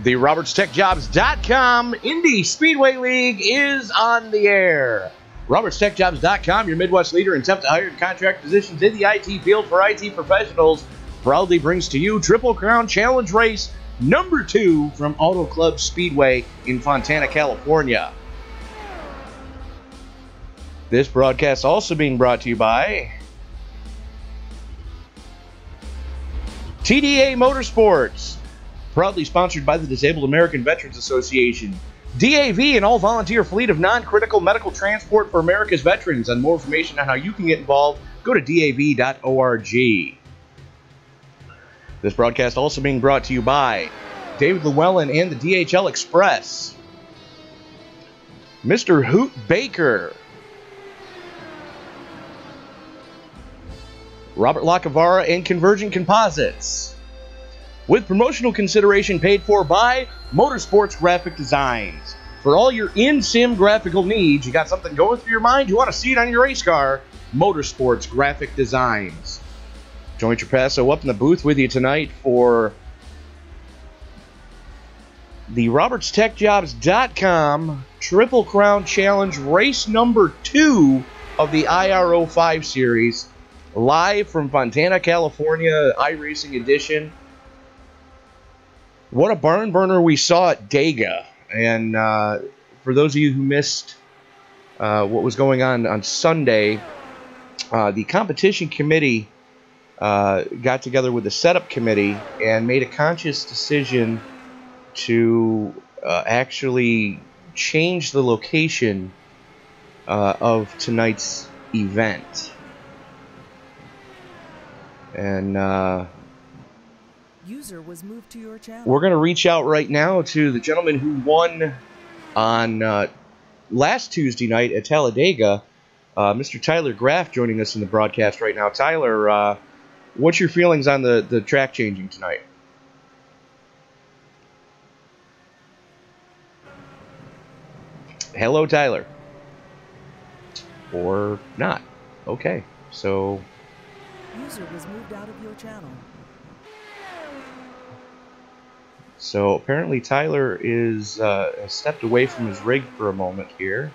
The RobertsTechJobs.com Indy Speedway League is on the air. RobertsTechJobs.com, your Midwest leader in temp-to-hire and contract positions in the IT field for IT professionals, proudly brings to you Triple Crown Challenge Race number 2 from Auto Club Speedway in Fontana, California. This broadcast also being brought to you by TDA Motorsports, proudly sponsored by the Disabled American Veterans Association, DAV, an all-volunteer fleet of non-critical medical transport for America's veterans. And more information on how you can get involved, go to dav.org. This broadcast also being brought to you by David Llewellyn and the DHL Express, Mr. Hoot Baker, Robert Lacavara and Convergent Composites, with promotional consideration paid for by Motorsports Graphic Designs. For all your in-sim graphical needs, you got something going through your mind, you want to see it on your race car, Motorsports Graphic Designs. Joint Trapasso up in the booth with you tonight for the RobertsTechJobs.com Triple Crown Challenge race number 2 of the IR05 series, live from Fontana, California, iRacing edition. What a barn burner we saw at Dega. And for those of you who missed what was going on Sunday, the competition committee got together with the setup committee and made a conscious decision to actually change the location of tonight's event. And user was moved to your channel. We're going to reach out right now to the gentleman who won on last Tuesday night at Talladega, Mr. Tyler Graff, joining us in the broadcast right now. Tyler, what's your feelings on the track changing tonight? Hello, Tyler. Or not. Okay, so user was moved out of your channel. So apparently Tyler is stepped away from his rig for a moment here.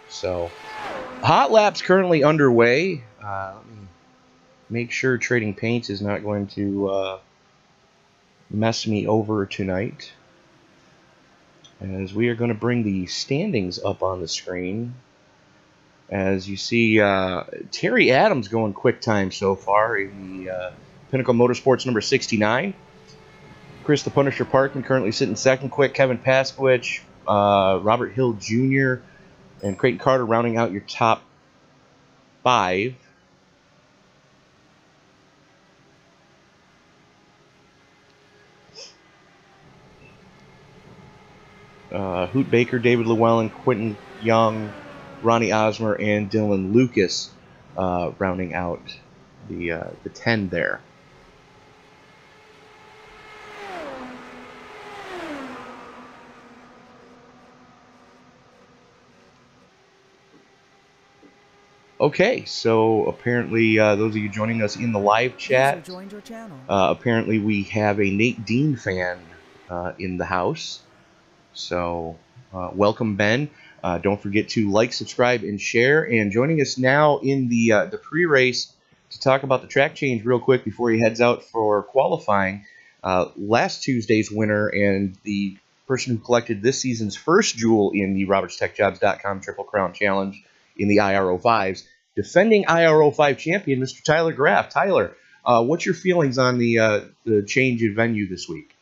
So hot lap's currently underway. Let me make sure trading paints is not going to mess me over tonight, as we are going to bring the standings up on the screen. As you see, Terry Adams going quick time so far in the Pinnacle Motorsports number 69. Chris the Punisher Parkman currently sitting second quick. Kevin Paskowicz, Robert Hill Jr., and Creighton Carter rounding out your top 5. Hoot Baker, David Llewellyn, Quentin Young, Ronnie Osmer, and Dylan Lucas rounding out the 10 there. Okay, so apparently those of you joining us in the live chat, joined your channel. Apparently we have a Nate Dean fan in the house. So welcome, Ben. Don't forget to like, subscribe, and share. And joining us now in the pre-race to talk about the track change real quick before he heads out for qualifying, last Tuesday's winner and the person who collected this season's first jewel in the RobertsTechJobs.com Triple Crown Challenge in the IR05s, defending IR05 champion, Mr. Tyler Graff. Tyler, what's your feelings on the change in venue this week?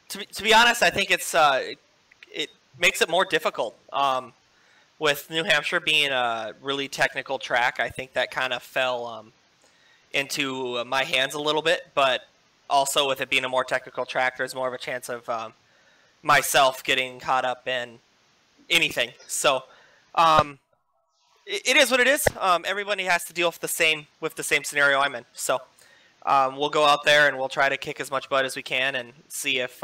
To be honest, I think it's it makes it more difficult. With New Hampshire being a really technical track, I think that kind of fell into my hands a little bit. But also with it being a more technical track, there's more of a chance of myself getting caught up in anything. So it is what it is. Everybody has to deal with the same scenario I'm in. So we'll go out there and we'll try to kick as much butt as we can and see if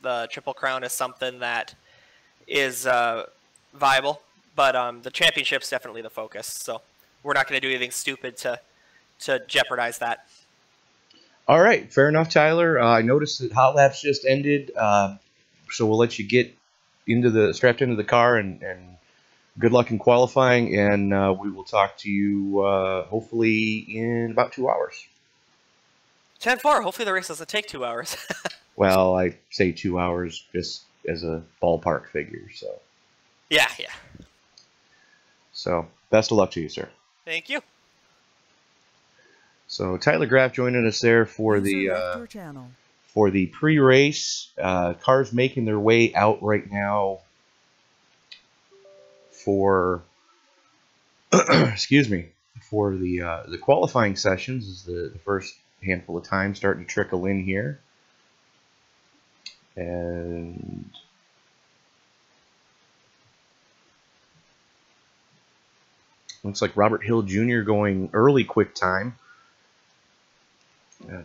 the Triple Crown is something that is viable, but the championship's definitely the focus. So we're not going to do anything stupid to jeopardize that. All right, fair enough, Tyler. I noticed that Hot Laps just ended, so we'll let you get strapped into the car, and good luck in qualifying, and we will talk to you hopefully in about 2 hours. 10-4. Hopefully the race doesn't take 2 hours. Well, I say 2 hours just as a ballpark figure. So. Yeah. So best of luck to you, sir. Thank you. So Tyler Graff joining us there for the pre-race. Cars making their way out right now for excuse me, for the qualifying sessions. Is the first handful of times starting to trickle in here, and looks like Robert Hill Jr. going early quick time.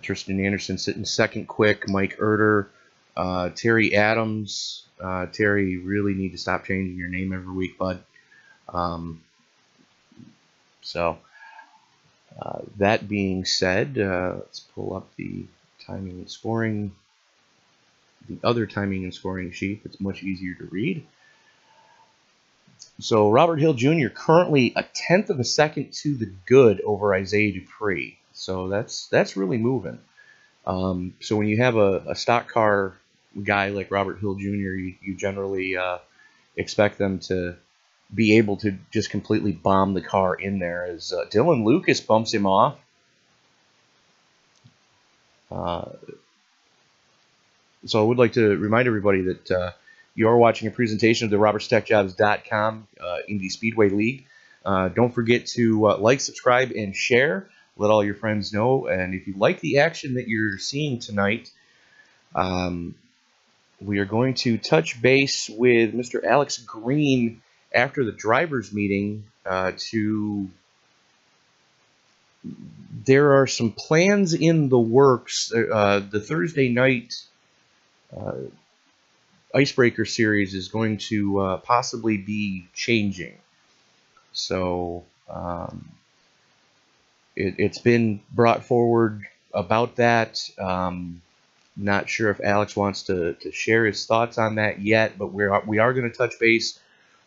Tristan Anderson sitting second quick. Mike Erder, Terry Adams. Terry, you really need to stop changing your name every week, bud. That being said, let's pull up the timing and scoring, the other timing and scoring sheet. It's much easier to read. So Robert Hill Jr. currently a tenth of a second to the good over Isaiah Dupree. So that's really moving. So when you have a stock car guy like Robert Hill Jr., you generally expect them to be able to just completely bomb the car in there, as Dylan Lucas bumps him off. So I would like to remind everybody that you are watching a presentation of the RobertsTechJobs.com Indy Speedway League. Don't forget to like, subscribe, and share. Let all your friends know. And if you like the action that you're seeing tonight, we are going to touch base with Mr. Alex Green after the drivers' meeting. There are some plans in the works. The Thursday night Icebreaker series is going to possibly be changing. So it's been brought forward about that. Not sure if Alex wants to share his thoughts on that yet, but we are going to touch base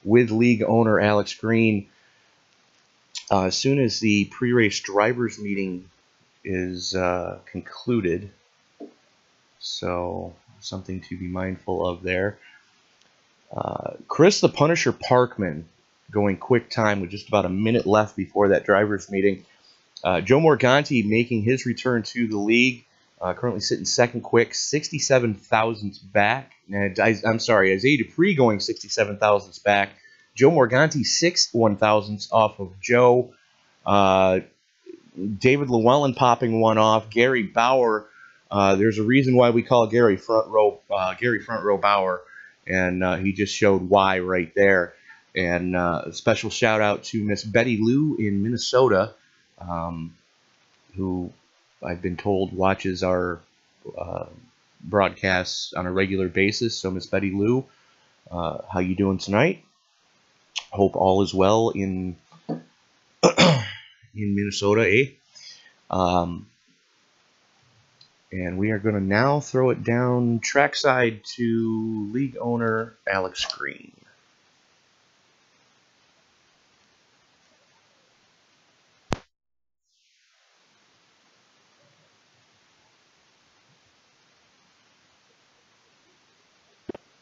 with league owner Alex Green as soon as the pre-race drivers meeting is concluded. So something to be mindful of there. Chris the Punisher Parkman going quick time with just about a minute left before that drivers meeting. Joe Morganti making his return to the league, currently sitting second quick, 67 thousandths back. I'm sorry, Isaiah Dupree going 67 thousandths back. Joe Morganti 6 1,000ths off of Joe. David Llewellyn popping one off. Gary Bauer. There's a reason why we call Gary Front Row Bauer, and he just showed why right there. And a special shout out to Miss Betty Lou in Minnesota, who I've been told watches our broadcasts on a regular basis. So Miss Betty Lou, how you doing tonight? Hope all is well in Minnesota, eh? And we are going to now throw it down trackside to league owner Alex Green.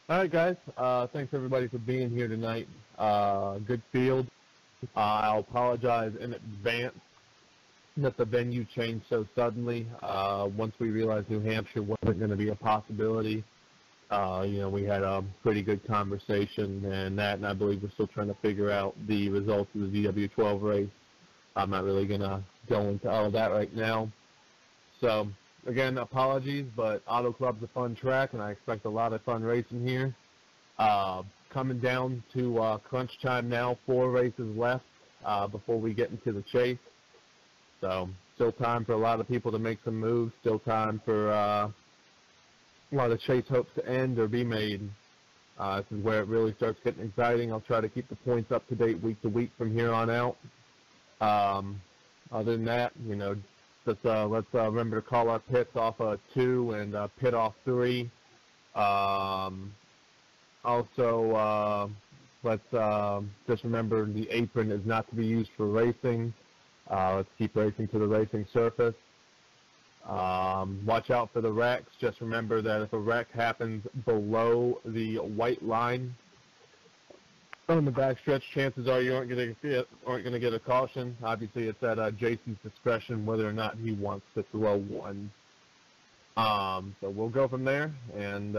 All right, guys. Thanks, everybody, for being here tonight. Good field. I'll apologize in advance that the venue changed so suddenly. Once we realized New Hampshire wasn't going to be a possibility, we had a pretty good conversation, and I believe we're still trying to figure out the results of the VW12 race. I'm not really going to go into all of that right now. So, again, apologies, but Auto Club's a fun track, and I expect a lot of fun racing here. Coming down to crunch time now, 4 races left before we get into the chase. So still time for a lot of people to make some moves, still time for a lot of chase hopes to end or be made. This is where it really starts getting exciting. I'll try to keep the points up to date week to week from here on out. Other than that, let's remember to call our pits off 2 and pit off 3. Also, let's just remember the apron is not to be used for racing. Let's keep racing to the racing surface. Watch out for the wrecks. Just remember that if a wreck happens below the white line on the backstretch, chances are you aren't going to get a caution. Obviously, it's at Jason's discretion whether or not he wants to throw one. So we'll go from there, and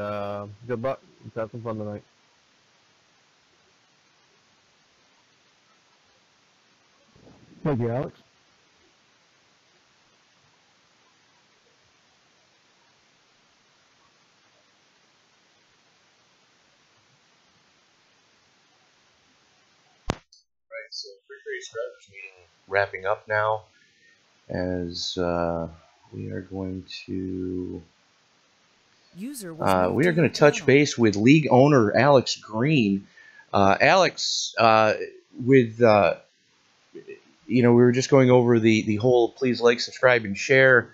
good luck. Let's have some fun tonight. Thank you, Alex. So pre-race strategy meeting wrapping up now, as we are going to touch base with league owner Alex Green. Alex, with we were just going over the whole please like, subscribe, and share,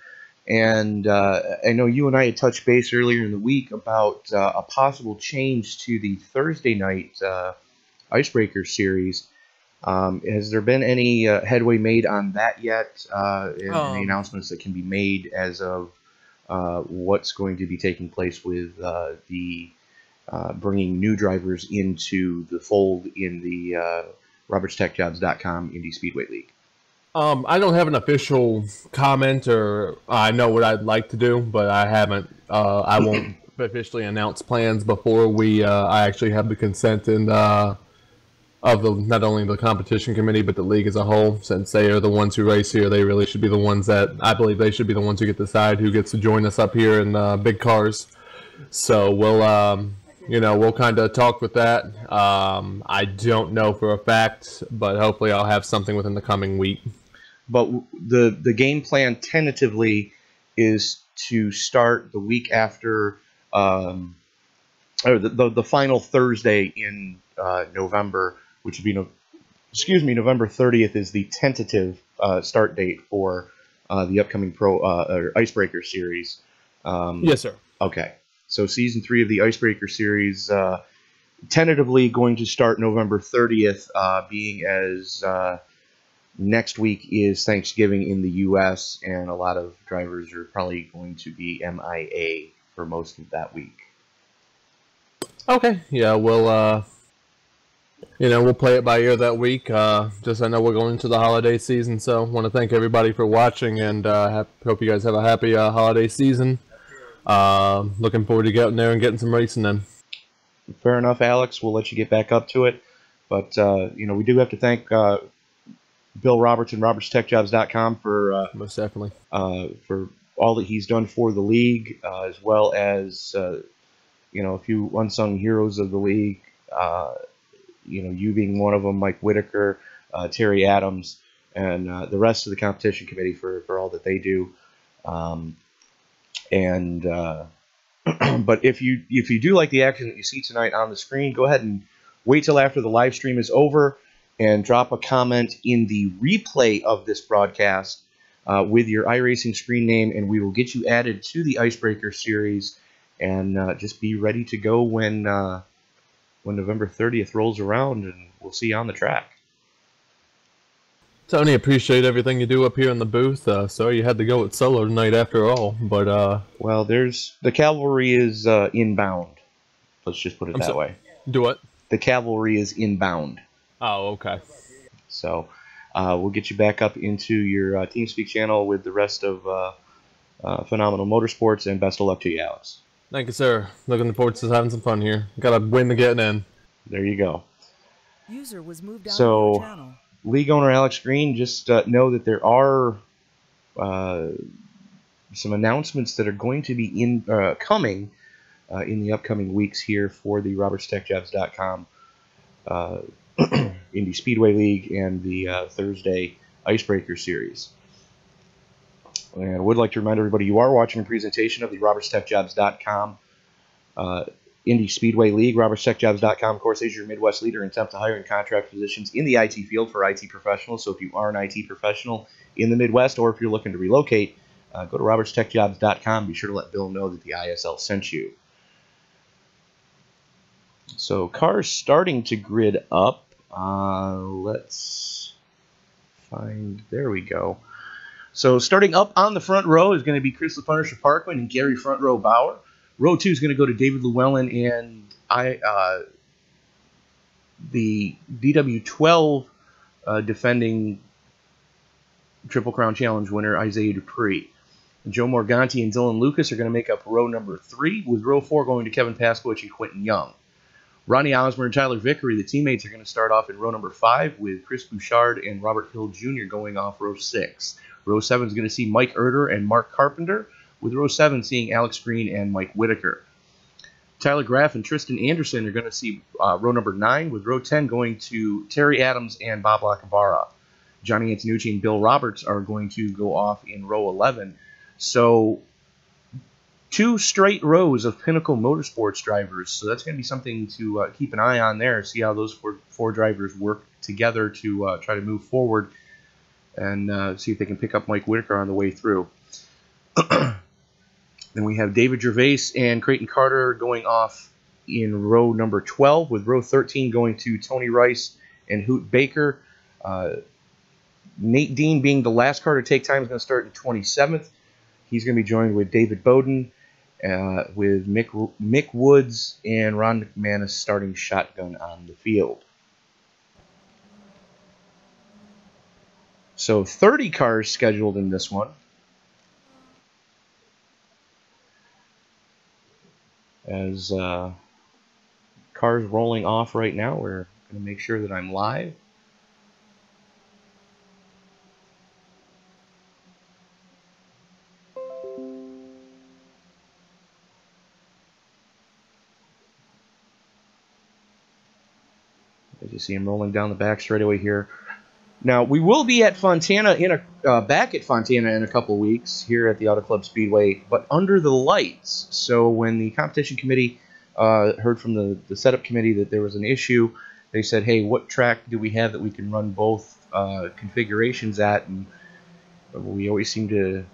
and I know you and I had touched base earlier in the week about a possible change to the Thursday night Icebreaker series. Has there been any headway made on that yet? Any announcements that can be made as of what's going to be taking place with the bringing new drivers into the fold in the RobertsTechJobs.com Indy Speedway League? I don't have an official comment, or I know what I'd like to do, but I haven't. I won't officially announce plans before I actually have the consent and of not only the competition committee but the league as a whole. Since they are the ones who race here, they really should be the ones that I believe they should be the ones who get to decide who gets to join us up here in big cars. So we'll we'll kind of talk with that. I don't know for a fact, but hopefully I'll have something within the coming week. But the game plan tentatively is to start the week after, or the final Thursday in November, which would be November 30th is the tentative start date for the upcoming or Icebreaker series. Yes, sir. Okay, so season 3 of the Icebreaker series tentatively going to start November 30th, being as next week is Thanksgiving in the U.S., and a lot of drivers are probably going to be MIA for most of that week. Okay, yeah, we'll play it by ear that week. Just I know we're going into the holiday season, so want to thank everybody for watching, and hope you guys have a happy holiday season. Looking forward to getting there and getting some racing in. Fair enough, Alex. We'll let you get back up to it, but we do have to thank Bill Roberts and RobertsTechJobs.com for most definitely for all that he's done for the league, as well as a few unsung heroes of the league. You being one of them, Mike Whitaker, Terry Adams, and the rest of the competition committee for all that they do. But if you do like the action that you see tonight on the screen, go ahead and wait till after the live stream is over and drop a comment in the replay of this broadcast with your iRacing screen name, and we will get you added to the Icebreaker series. And just be ready to go when November 30th rolls around, and we'll see you on the track. Tony, appreciate everything you do up here in the booth. Sorry you had to go with solo tonight after all, but well, the cavalry is inbound. Let's just put it that way. Do what? The cavalry is inbound. Oh, okay. So we'll get you back up into your TeamSpeak channel with the rest of Phenomenal Motorsports, and best of luck to you, Alex. Thank you, sir. Looking forward to having some fun here. Got to win the getting in. There you go. User was moved out of your channel. League owner Alex Green, just know that there are some announcements that are going to be coming in the upcoming weeks here for the RobertsTechJobs.com Indy Speedway League and the Thursday Icebreaker Series. And I would like to remind everybody you are watching a presentation of the RobertsTechJobs.com Indy Speedway League. RobertsTechJobs.com, of course, is your Midwest leader in temp to hire and contract positions in the IT field for IT professionals. So if you are an IT professional in the Midwest, or if you're looking to relocate, go to RobertsTechJobs.com. Be sure to let Bill know that the ISL sent you. So cars starting to grid up. Let's find, there we go. So starting up on the front row is going to be Chris LaPunisher Parkman and Gary Front Row Bauer. Row 2 is going to go to David Llewellyn and the DW12 defending Triple Crown Challenge winner Isaiah Dupree. Joe Morganti and Dylan Lucas are going to make up row number 3, with row 4 going to Kevin Paskowicz and Quentin Young. Ronnie Osmer and Tyler Vickery, the teammates, are going to start off in row number 5, with Chris Bouchard and Robert Hill Jr. going off row 6. Row 7 is going to see Mike Erder and Mark Carpenter, with row 7 seeing Alex Green and Mike Whitaker. Tyler Graff and Tristan Anderson are going to see row number 9, with row 10 going to Terry Adams and Bob Lacavara. Johnny Antonucci and Bill Roberts are going to go off in row 11. So 2 straight rows of Pinnacle Motorsports drivers. So that's going to be something to keep an eye on there. See how those four drivers work together to try to move forward and see if they can pick up Mike Whitaker on the way through. Then we have David Gervais and Creighton Carter going off in row number 12, with row 13 going to Tony Rice and Hoot Baker. Nate Dean, being the last car to take time, is going to start in 27th. He's going to be joined with David Bowden, with Mick Woods and Ron McManus starting shotgun on the field. So 30 cars scheduled in this one. As cars rolling off right now, we're going to make sure that I'm live. As you see, I'm rolling down the back straightaway here. Now, we will be at Fontana back at Fontana in a couple weeks here at the Auto Club Speedway, but under the lights. So when the competition committee heard from the setup committee that there was an issue, they said, hey, what track do we have that we can run both configurations at? And we always seem to,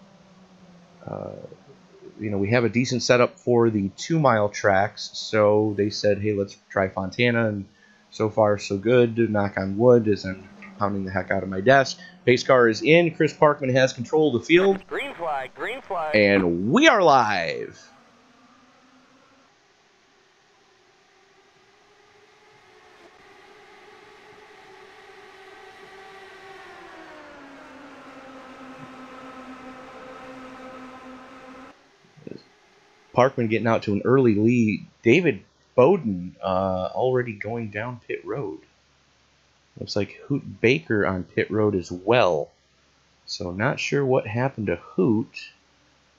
we have a decent setup for the 2-mile tracks. So they said, hey, let's try Fontana. And so far, so good. Knock on wood, as I'm pounding the heck out of my desk. Pace car is in. Chris Parkman has control of the field. Green flag, green flag. And we are live. Parkman getting out to an early lead. David Bowden already going down pit road. Looks like Hoot Baker on pit road as well. So not sure what happened to Hoot.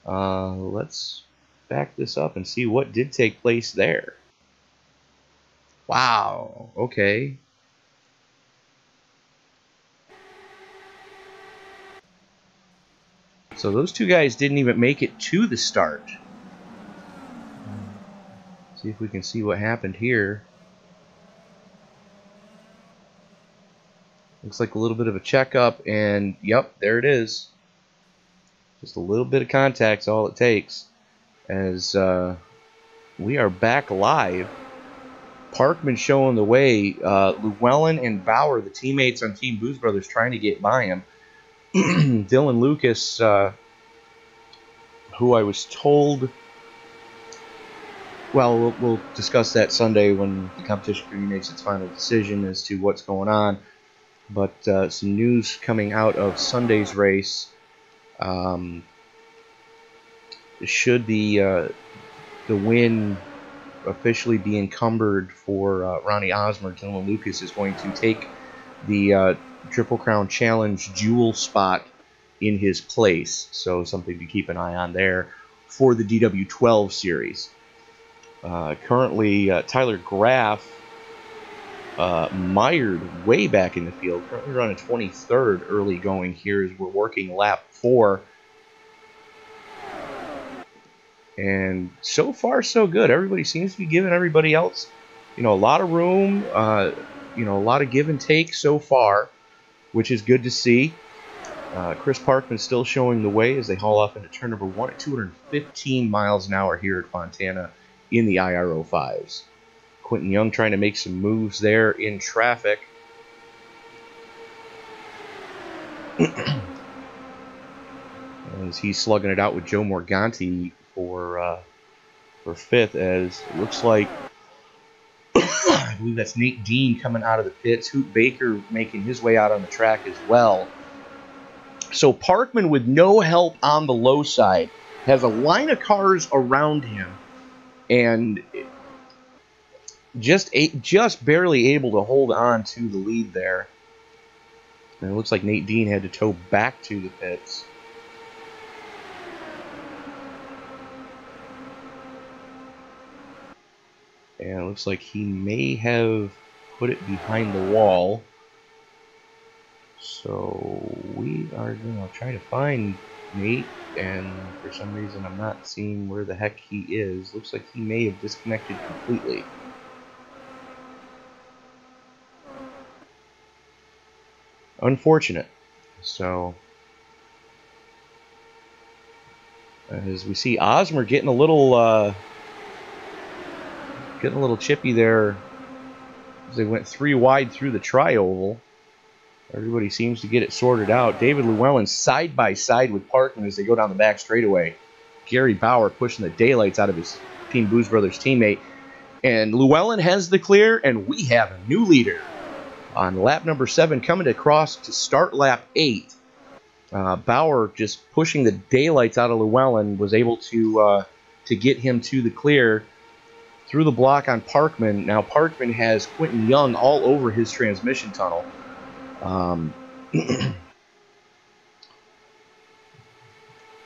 Let's back this up and see what did take place there. Wow, okay. So those two guys didn't even make it to the start. See if we can see what happened here. Looks like a little bit of a checkup, and yep, there it is. Just a little bit of contact's all it takes. As we are back live. Parkman showing the way. Llewellyn and Bauer, the teammates on Team Booz Brothers, trying to get by him. Dylan Lucas, who I was told... Well, we'll discuss that Sunday when the competition committee makes its final decision as to what's going on. But some news coming out of Sunday's race. Should the win officially be encumbered for Ronnie Osmer, Dylan Lucas is going to take the Triple Crown Challenge Jewel spot in his place. So something to keep an eye on there for the DW12 series. Currently, Tyler Graff mired way back in the field. Currently running 23rd early going here as we're working lap 4. And so far, so good. Everybody seems to be giving everybody else, a lot of room, a lot of give and take so far, which is good to see. Chris Parkman still showing the way as they haul off into turn number 1 at 215 miles an hour here at Fontana in the IR05s. Quentin Young trying to make some moves there in traffic. As he's slugging it out with Joe Morganti for 5th, as it looks like I believe that's Nate Dean coming out of the pits. Hoot Baker making his way out on the track as well. So Parkman, with no help on the low side, has a line of cars around him and just barely able to hold on to the lead there. And it looks like Nate Dean had to tow back to the pits. And it looks like he may have put it behind the wall. So we are going to try to find Nate, and for some reason I'm not seeing where the heck he is. Looks like he may have disconnected completely. Unfortunate. So as we see Osmer getting a little chippy there as they went 3 wide through the tri-oval. Everybody seems to get it sorted out. David Llewellyn side by side with Parkman as they go down the back straightaway. Gary Bauer pushing the daylights out of his Team Booze Brothers teammate. And Llewellyn has the clear, and we have a new leader on lap number 7 coming across to start lap 8. Bauer just pushing the daylights out of Llewellyn was able to get him to the clear through the block on Parkman. Now Parkman has Quentin Young all over his transmission tunnel.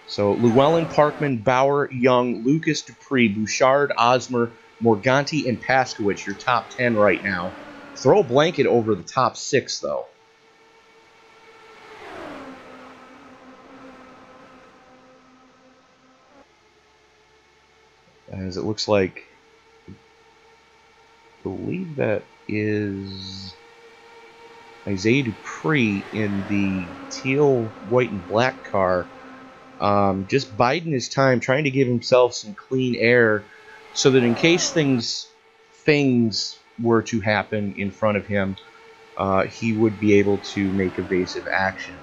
So Llewellyn, Parkman, Bauer, Young, Lucas, Dupree, Bouchard, Osmer, Morganti, and Paskowicz, your top 10 right now. Throw a blanket over the top 6, though. As it looks like, I believe that is Isaiah Dupree in the teal, white, and black car. Just biding his time, trying to give himself some clean air so that in case things were to happen in front of him, he would be able to make evasive action.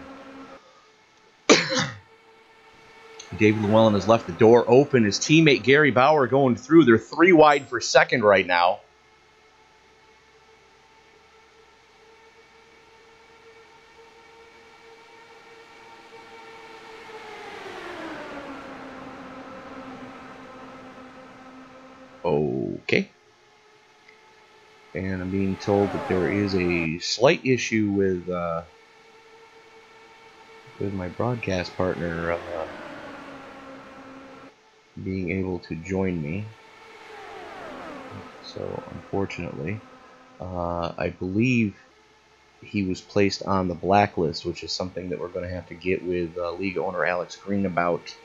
David Llewellyn has left the door open. His teammate Gary Bauer going through. They're 3 wide for second right now. Okay. And I'm being told that there is a slight issue with my broadcast partner being able to join me. So, unfortunately, I believe he was placed on the blacklist, which is something that we're going to have to get with league owner Alex Green about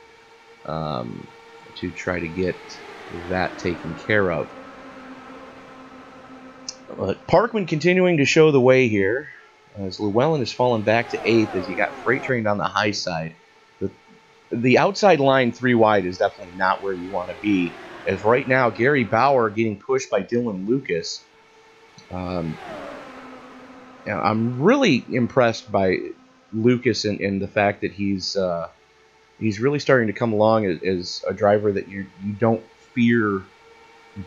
to try to get that taken care of. But Parkman continuing to show the way here, as Llewellyn has fallen back to 8th as he got freight trained on the high side. The outside line 3 wide is definitely not where you want to be, as right now Gary Bauer getting pushed by Dylan Lucas. I'm really impressed by Lucas and the fact that he's really starting to come along as a driver that you don't fear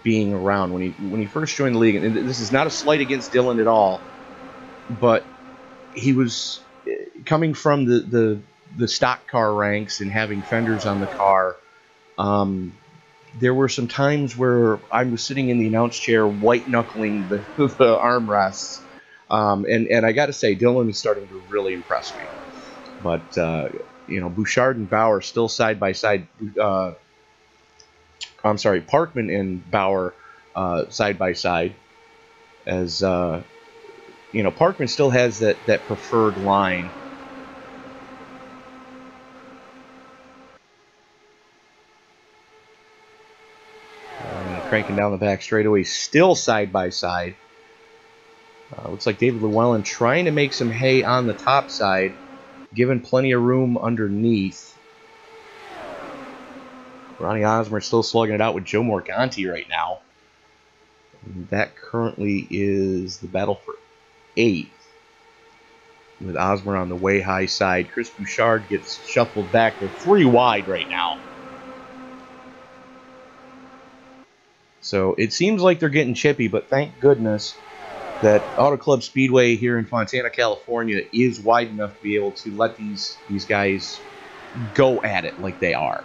being around. When he first joined the league, and this is not a slight against Dylan at all, but he was coming from the stock car ranks and having fenders on the car. There were some times where I was sitting in the announce chair white knuckling the armrests, and I got to say Dylan is starting to really impress me. But Bouchard and Bauer still side by side. I'm sorry, Parkman and Bauer side by side, as Parkman still has that preferred line. cranking down the back straightaway, still side by side. Looks like David Llewellyn trying to make some hay on the top side, given plenty of room underneath. Ronnie Osmer still slugging it out with Joe Morganti right now. And that currently is the battle for 8th, with Osmer on the way high side. Chris Bouchard gets shuffled back. They're 3 wide right now. So it seems like they're getting chippy, but thank goodness that Auto Club Speedway here in Fontana, California is wide enough to be able to let these guys go at it like they are.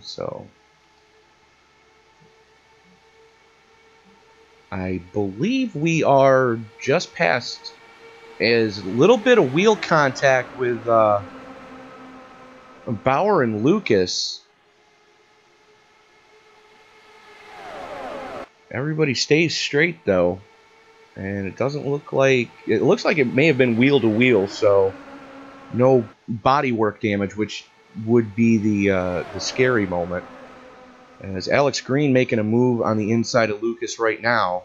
So I believe we are just past as a little bit of wheel contact with Bauer and Lucas. Everybody stays straight though, and it doesn't look like it looks like it may have been wheel to wheel, so no body work damage, which would be the scary moment. As Alex Green making a move on the inside of Lucas right now.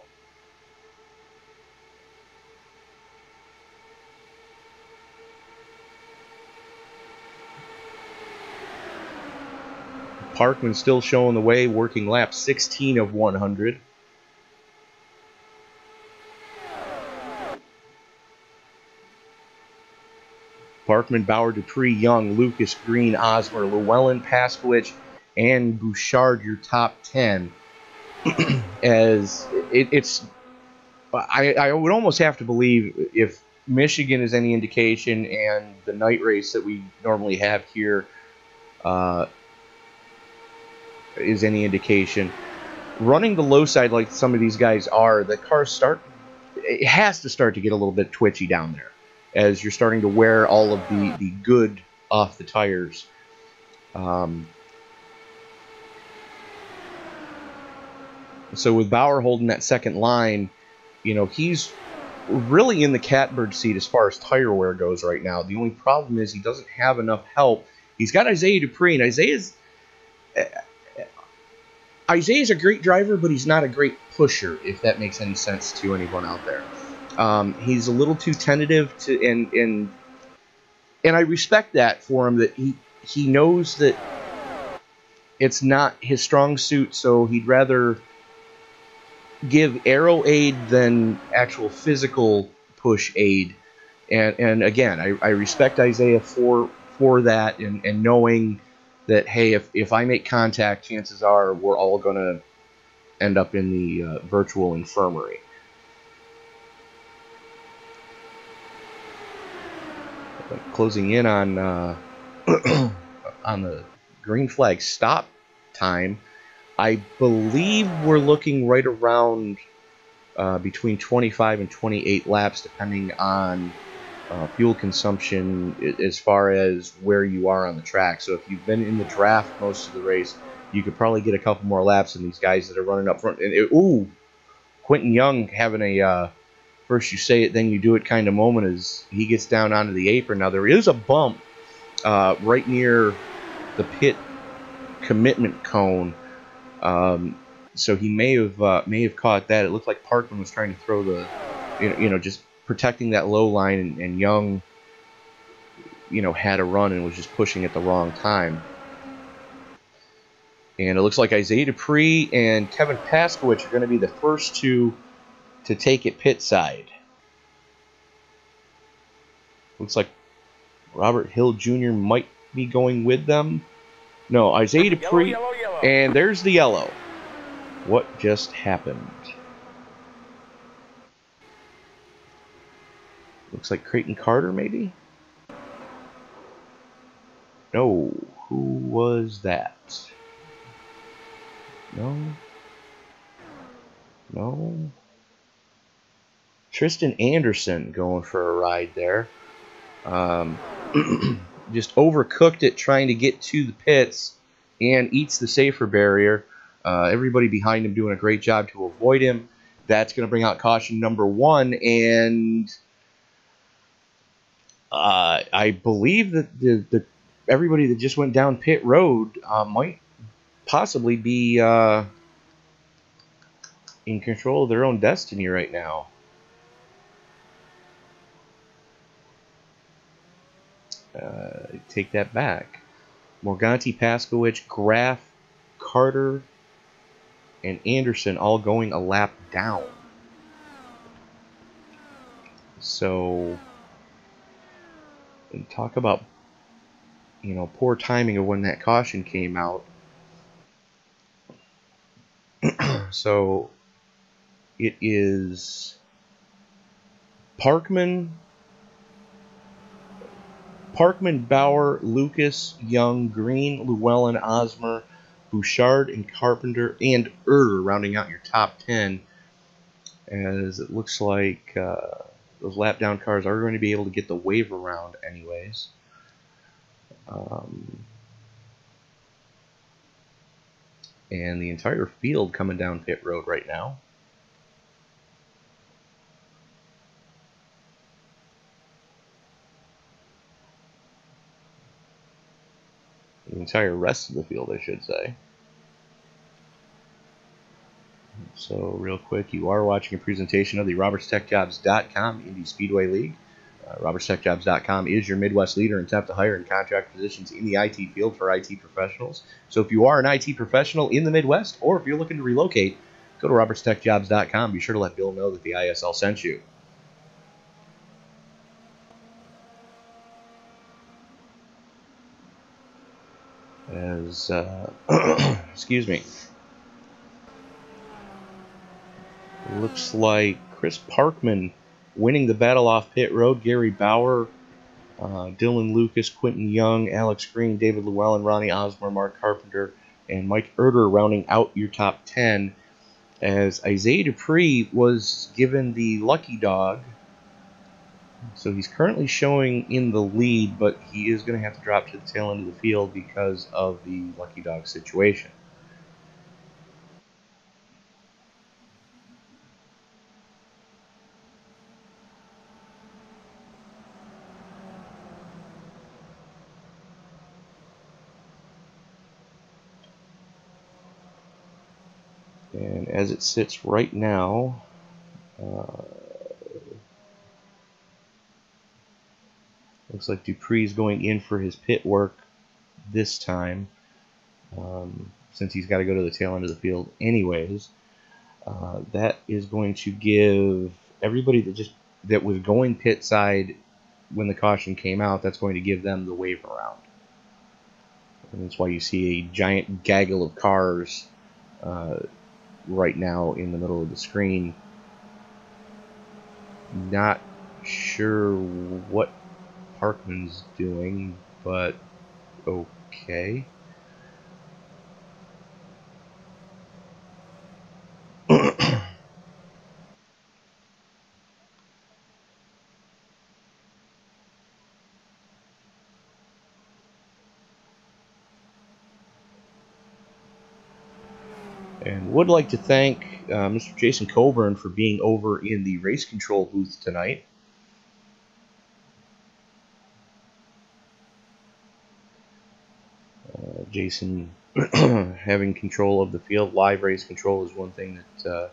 Parkman still showing the way, working lap 16 of 100. Parkman, Bauer, Dupree, Young, Lucas, Green, Osmer, Llewellyn, Paskowicz, and Bouchard, your top 10. As I would almost have to believe, if Michigan is any indication and the night race that we normally have here is any indication, running the low side like some of these guys are, the cars it has to start to get a little bit twitchy down there as you're starting to wear all of the good off the tires. So with Bauer holding that second line, you know, he's really in the catbird seat as far as tire wear goes right now. The only problem is he doesn't have enough help. He's got Isaiah Dupree, and Isaiah's a great driver, but he's not a great pusher, if that makes any sense to anyone out there. He's a little too tentative and I respect that for him, that he knows that it's not his strong suit, so he'd rather give aero aid than actual physical push aid. And again, I respect Isaiah for that, and knowing that, hey, if I make contact, chances are we're all going to end up in the virtual infirmary. Closing in on on the green flag stop time, I believe we're looking right around between 25 and 28 laps, depending on fuel consumption as far as where you are on the track. So if you've been in the draft most of the race, you could probably get a couple more laps than these guys that are running up front. And Quentin Young having a first you say it, then you do it kind of moment as he gets down onto the apron. Now, there is a bump right near the pit commitment cone, so he may have caught that. It looked like Parkman was trying to throw the, just protecting that low line, and Young, had a run and was just pushing at the wrong time. And it looks like Isaiah Dupree and Kevin Paskowicz are going to be the first two to take it pit side. Looks like Robert Hill Jr. might be going with them. No, Isaiah Dupree. Yellow. And there's the yellow. What just happened? Looks like Creighton Carter, maybe? No. Who was that? No. Tristan Anderson going for a ride there. Just overcooked it trying to get to the pits and eats the safer barrier. Everybody behind him doing a great job to avoid him. That's going to bring out caution number 1, and I believe that the everybody that just went down pit road might possibly be in control of their own destiny right now. Take that back. Morganti, Paskowicz, Graf, Carter, and Anderson all going a lap down. So, and talk about, you know, poor timing of when that caution came out. So, it is Parkman, Bauer, Lucas, Young, Green, Llewellyn, Osmer, Bouchard, and Carpenter, and rounding out your top 10, as it looks like those lap down cars are going to be able to get the wave around anyways. And the entire field coming down pit road right now. The entire rest of the field, I should say. So, real quick, you are watching a presentation of the RobertsTechJobs.com Indy Speedway League. RobertsTechJobs.com is your Midwest leader in temp to hire and contract positions in the IT field for IT professionals. So, if you are an IT professional in the Midwest, or if you're looking to relocate, go to RobertsTechJobs.com. Be sure to let Bill know that the ISL sent you. As, excuse me. Looks like Chris Parkman winning the battle off pit road. Gary Bauer, Dylan Lucas, Quentin Young, Alex Green, David Llewellyn, Ronnie Osmer, Mark Carpenter, and Mike Erder rounding out your top 10. As Isaiah Dupree was given the lucky dog. So he's currently showing in the lead, but he is going to have to drop to the tail end of the field because of the lucky dog situation. And as it sits right now, looks like Dupree's going in for his pit work this time, since he's got to go to the tail end of the field anyways. That is going to give everybody that was going pit side when the caution came out, that's going to give them the wave around. And that's why you see a giant gaggle of cars right now in the middle of the screen. Not sure what Parkman's doing, but okay. And would like to thank Mr. Jason Coburn for being over in the race control booth tonight. Jason having control of the field. Live race control is one thing that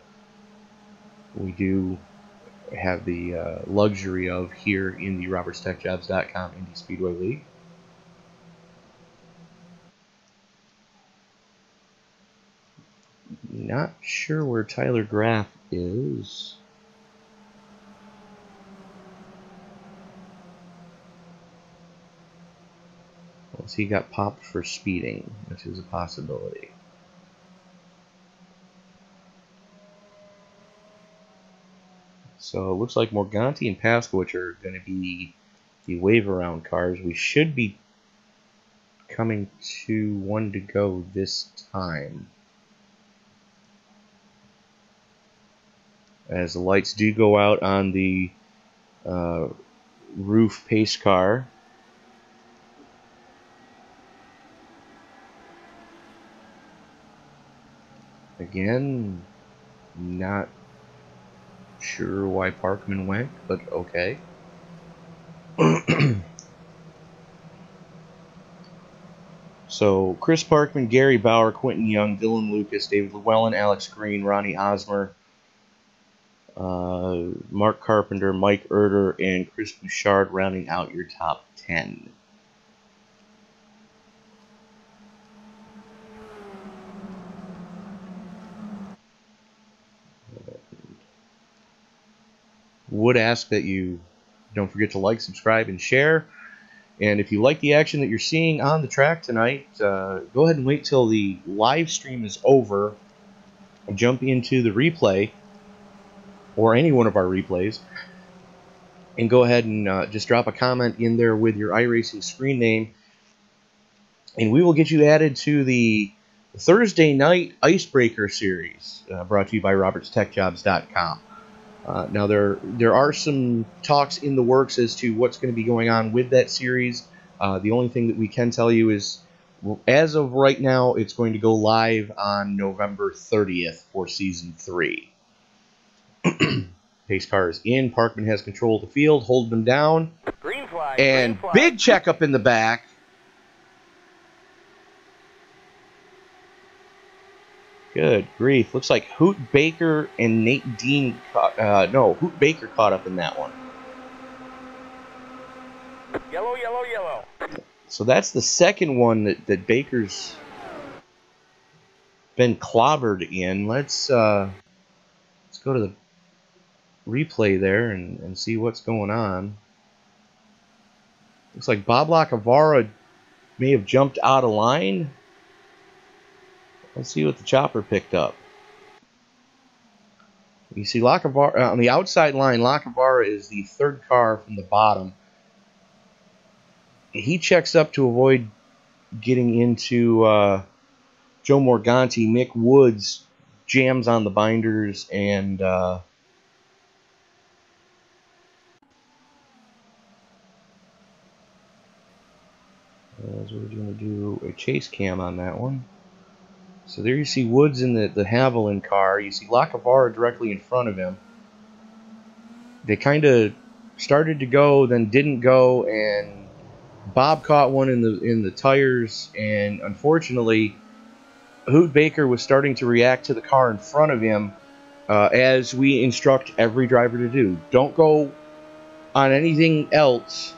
we do have the luxury of here in the RobertsTechJobs.com Indy Speedway League. Not sure where Tyler Graf is. Unless he got popped for speeding, which is a possibility. So it looks like Morganti and Paskowicz are going to be the wave around cars. We should be coming to one to go this time, as the lights do go out on the roof pace car. Again, not sure why Parkman went, but okay. So, Chris Parkman, Gary Bauer, Quentin Young, Dylan Lucas, David Llewellyn, Alex Green, Ronnie Osmer, Mark Carpenter, Mike Erder, and Chris Bouchard rounding out your top 10. Would ask that you don't forget to like, subscribe, and share. And if you like the action that you're seeing on the track tonight, go ahead and wait till the live stream is over and jump into the replay or any one of our replays and go ahead and just drop a comment in there with your Iracing screen name, and we will get you added to the Thursday night Icebreaker series brought to you by robertstechjobs.com. Now, there are some talks in the works as to what's going to be going on with that series. The only thing that we can tell you is, as of right now, it's going to go live on November 30th for Season 3. Pace car is in. Parkman has control of the field, holding them down. Green flag. And green flag. big checkup in the back. Good grief. Looks like Hoot Baker and Nate Dean Hoot Baker caught up in that one. Yellow, yellow, yellow. So that's the second one that Baker's been clobbered in. Let's go to the replay there and see what's going on. Looks like Bob Lacavara may have jumped out of line. Let's see what the chopper picked up. You see Lacavara on the outside line. Lacavara is the third car from the bottom. He checks up to avoid getting into Joe Morganti. Mick Woods jams on the binders, and as we're going to do a chase cam on that one. So there you see Woods in the Haviland car. You see Lacavara directly in front of him. They kind of started to go, then didn't go, and Bob caught one in the tires, and unfortunately, Hoot Baker was starting to react to the car in front of him, as we instruct every driver to do. Don't go on anything else.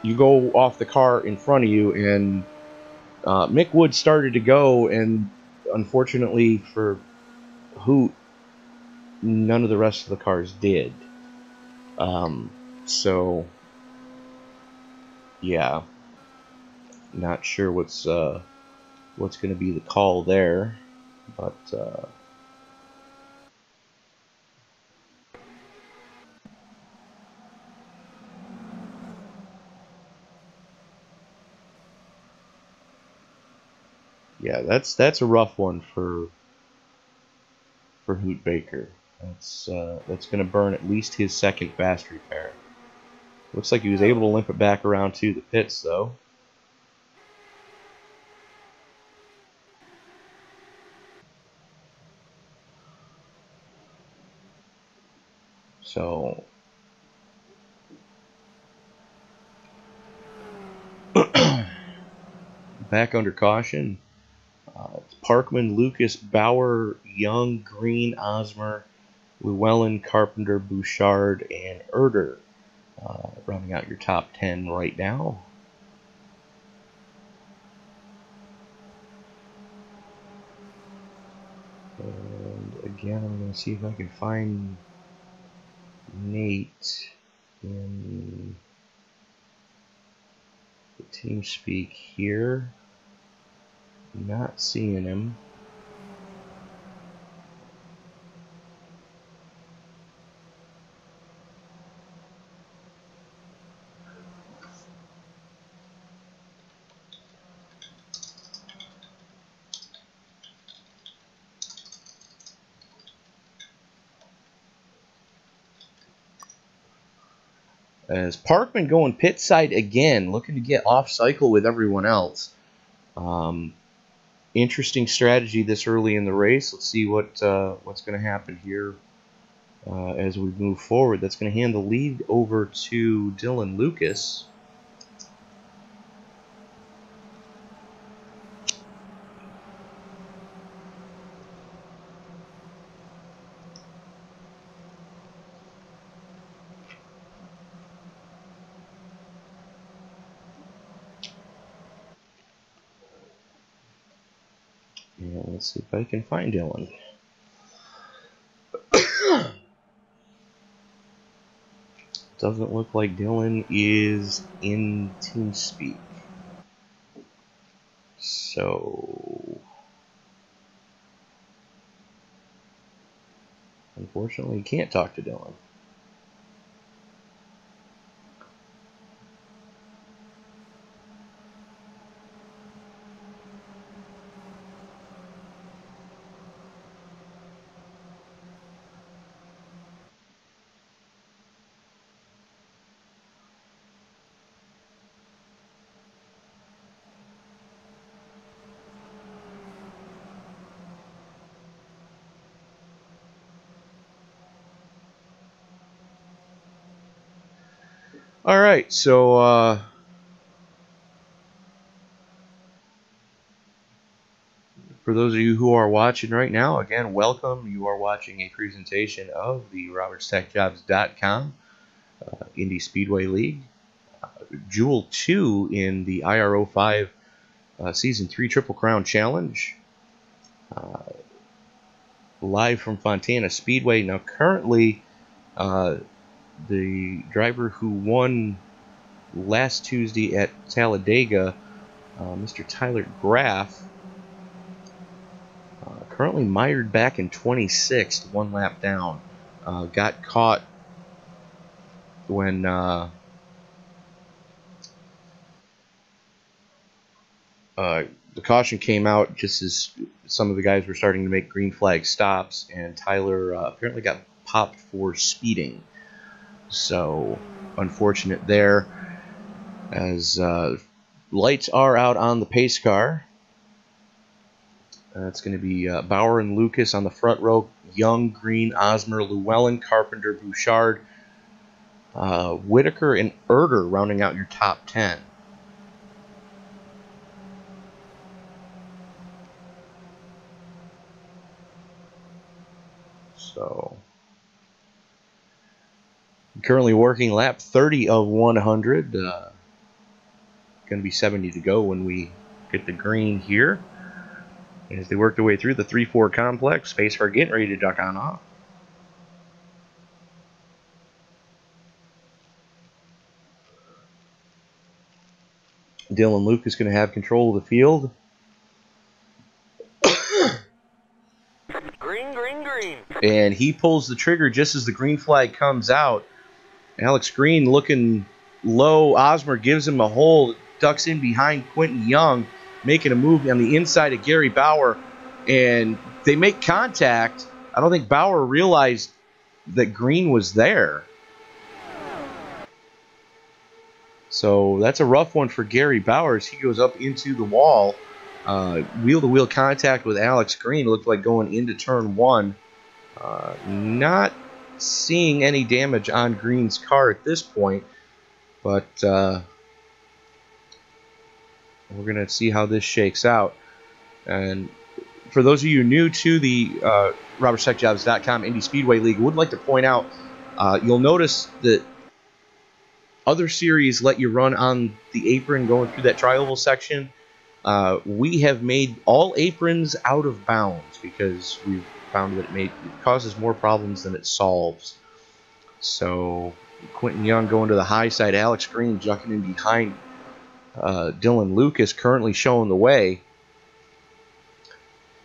You go off the car in front of you, and Mick Wood started to go, and unfortunately for Hoot, none of the rest of the cars did. So yeah, not sure what's going to be the call there, but yeah, that's a rough one for Hoot Baker. That's going to burn at least his second fast repair. Looks like he was able to limp it back around to the pits, though. So back under caution. It's Parkman, Lucas, Bauer, Young, Green, Osmer, Llewellyn, Carpenter, Bouchard, and Erder. Rounding out your top 10 right now. And again, I'm going to see if I can find Nate in the TeamSpeak here. Not seeing him. As Parkman going pit side again, looking to get off cycle with everyone else. Interesting strategy this early in the race. Let's see what's going to happen here as we move forward. That's going to hand the lead over to Dylan Lucas. And let's see if I can find Dylan. Doesn't look like Dylan is in TeamSpeak. So, unfortunately, you can't talk to Dylan. All right, so for those of you who are watching right now, again, welcome. You are watching a presentation of the RobertsTechJobs.com Indy Speedway League. Jewel 2 in the IR05 Season 3 Triple Crown Challenge. Live from Fontana Speedway. Now, currently, the driver who won last Tuesday at Talladega, Mr. Tyler Graff, currently mired back in 26th, one lap down. Got caught when the caution came out just as some of the guys were starting to make green flag stops, and Tyler apparently got popped for speeding. So, unfortunate there, as lights are out on the pace car. It's going to be Bauer and Lucas on the front row, Young, Green, Osmer, Llewellyn, Carpenter, Bouchard, Whitaker, and Erder rounding out your top 10. So, currently working lap 30 of 100. Going to be 70 to go when we get the green here. As they work their way through the 3-4 complex, space car getting ready to duck on off. Dylan Luke is going to have control of the field. Green, green, green. And he pulls the trigger just as the green flag comes out. Alex Green looking low. Osmer gives him a hold, ducks in behind Quentin Young, making a move on the inside of Gary Bauer, and they make contact. I don't think Bauer realized that Green was there. So that's a rough one for Gary Bauer as he goes up into the wall. Wheel-to-wheel contact with Alex Green. Looked like going into turn 1. Not seeing any damage on Green's car at this point, but we're going to see how this shakes out. And for those of you new to the RobertsTechJobs.com Indy Speedway League, I would like to point out, you'll notice that other series let you run on the apron going through that tri-oval section. We have made all aprons out of bounds because we've found that it causes more problems than it solves. So Quentin Young going to the high side, Alex Green jucking in behind Dylan Lucas, currently showing the way.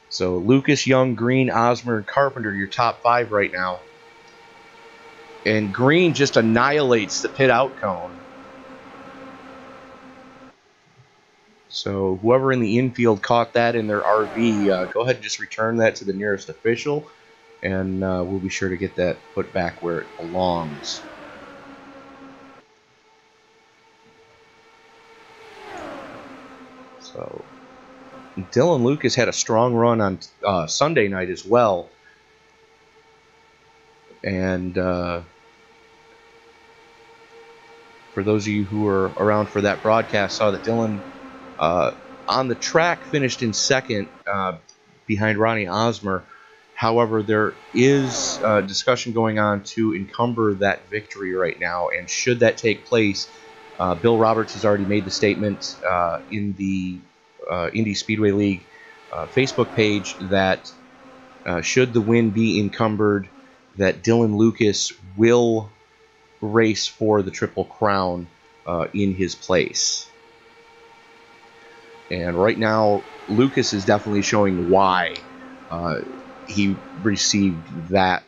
So Lucas, Young, Green, Osmer, and Carpenter, your top 5 right now. And Green just annihilates the pit out cone. So whoever in the infield caught that in their RV, go ahead and just return that to the nearest official, and we'll be sure to get that put back where it belongs. So Dylan Lucas had a strong run on Sunday night as well. And for those of you who were around for that broadcast, saw that Dylan on the track finished in second behind Ronnie Osmer. However, there is discussion going on to encumber that victory right now, and should that take place, Bill Roberts has already made the statement in the Indy Speedway League Facebook page that should the win be encumbered, that Dylan Lucas will race for the Triple Crown in his place. And right now, Lucas is definitely showing why he received that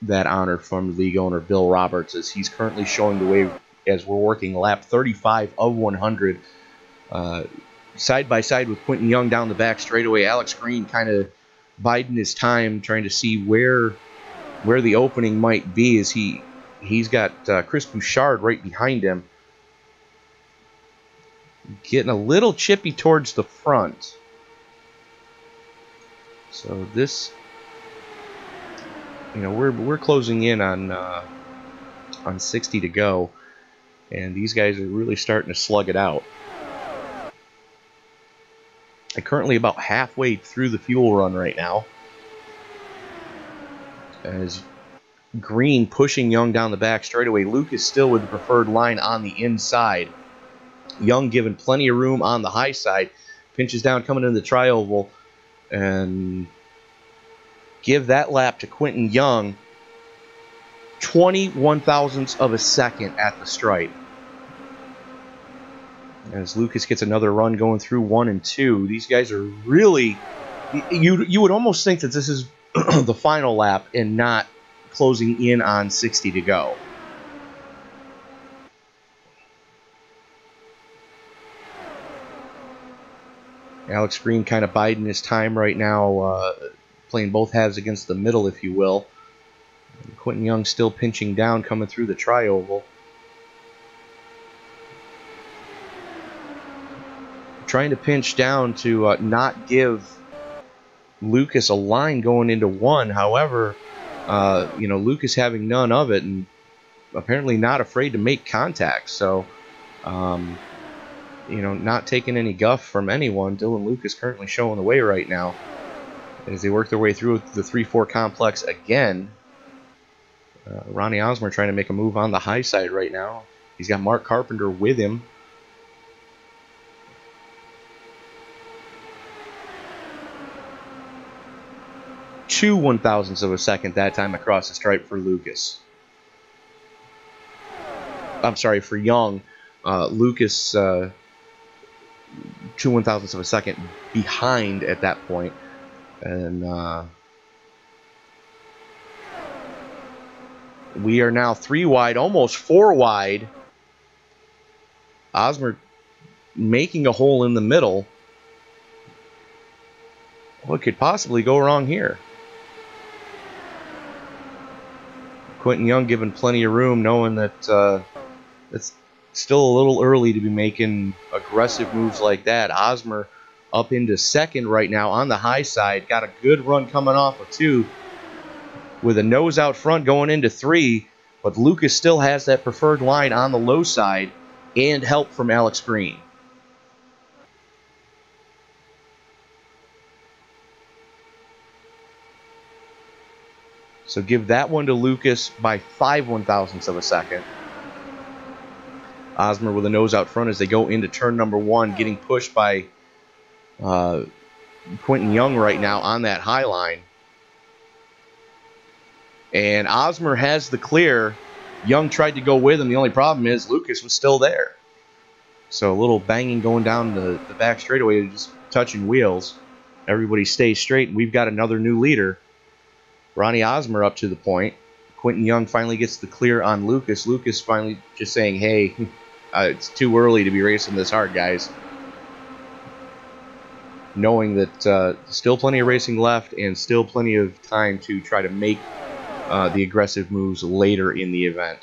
honor from league owner Bill Roberts, as he's currently showing the way as we're working lap 35 of 100. Side by side with Quentin Young down the back straightaway. Alex Green kind of biding his time, trying to see where the opening might be, as he's got Chris Bouchard right behind him, getting a little chippy towards the front. So this, we're closing in on 60 to go, and these guys are really starting to slug it out. I'm currently about halfway through the fuel run right now, as Green pushing Young down the back straightaway. Lucas still with the preferred line on the inside. Young given plenty of room on the high side. Pinches down coming into the tri-oval, and give that lap to Quentin Young. 21 thousandths of a second at the stripe, as Lucas gets another run going through 1 and 2. These guys are really, you would almost think that this is the final lap and not closing in on 60 to go. Alex Green kind of biding his time right now, playing both halves against the middle, if you will. And Quentin Young still pinching down, coming through the tri-oval. Trying to pinch down to not give Lucas a line going into 1. However, Lucas having none of it, and apparently not afraid to make contact. So, not taking any guff from anyone. Dylan Lucas currently showing the way right now as they work their way through the 3-4 complex again. Ronnie Osmer trying to make a move on the high side right now. He's got Mark Carpenter with him. Two 1,000ths of a second that time across the stripe for Lucas. I'm sorry, for Young. Lucas 2 1,000ths of a second behind at that point. And we are now 3 wide, almost 4 wide. Osmer making a hole in the middle. What could possibly go wrong here? Quentin Young given plenty of room, knowing that it's still a little early to be making aggressive moves like that. Osmer up into second right now on the high side. Got a good run coming off of 2 with a nose out front going into 3. But Lucas still has that preferred line on the low side and help from Alex Green. So give that one to Lucas by 5 1,000ths of a second. Osmer with a nose out front as they go into turn number 1, getting pushed by Quentin Young right now on that high line. And Osmer has the clear. Young tried to go with him. The only problem is Lucas was still there. So a little banging going down the back straightaway, just touching wheels. Everybody stays straight, and we've got another new leader. Ronnie Osmer up to the point. Quentin Young finally gets the clear on Lucas. Lucas finally just saying, hey, it's too early to be racing this hard, guys. Knowing that still plenty of racing left and still plenty of time to try to make the aggressive moves later in the event.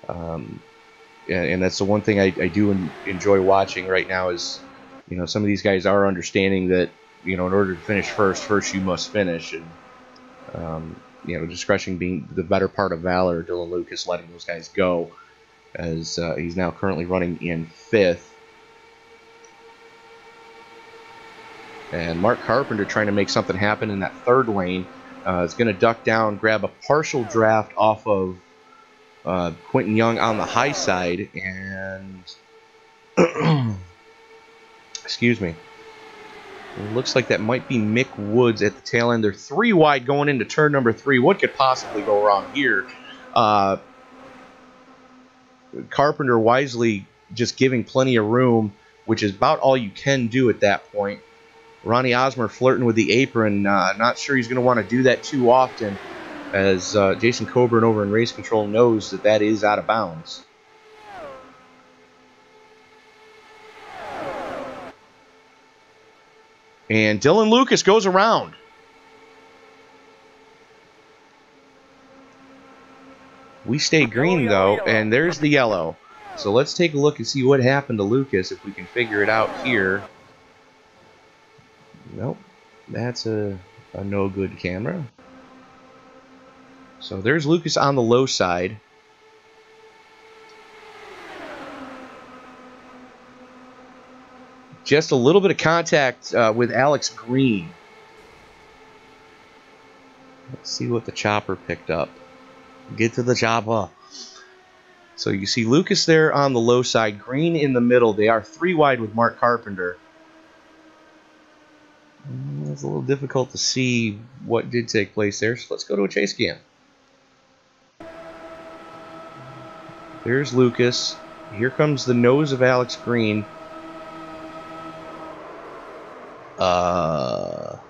And that's the one thing I do enjoy watching right now is, some of these guys are understanding that, in order to finish first you must finish. And discretion being the better part of valor, Dylan Lucas letting those guys go, as he's now currently running in 5th. And Mark Carpenter trying to make something happen in that 3rd lane. Is going to duck down, grab a partial draft off of Quentin Young on the high side, and excuse me. It looks like that might be Mick Woods at the tail end. They're 3 wide going into turn number 3. What could possibly go wrong here? Carpenter wisely just giving plenty of room, which is about all you can do at that point. Ronnie Osmer flirting with the apron. Not sure he's going to want to do that too often, as Jason Coburn over in Race Control knows that is out of bounds. And Dylan Lucas goes around. We stay green, though, and there's the yellow. So let's take a look and see what happened to Lucas, if we can figure it out here. Nope, that's a no good camera. So there's Lucas on the low side. Just a little bit of contact with Alex Green. Let's see what the chopper picked up. Get to the chopper. So you see Lucas there on the low side, Green in the middle. They are 3 wide with Mark Carpenter. It's a little difficult to see what did take place there, so let's go to a chase cam. There's Lucas. Here comes the nose of Alex Green. So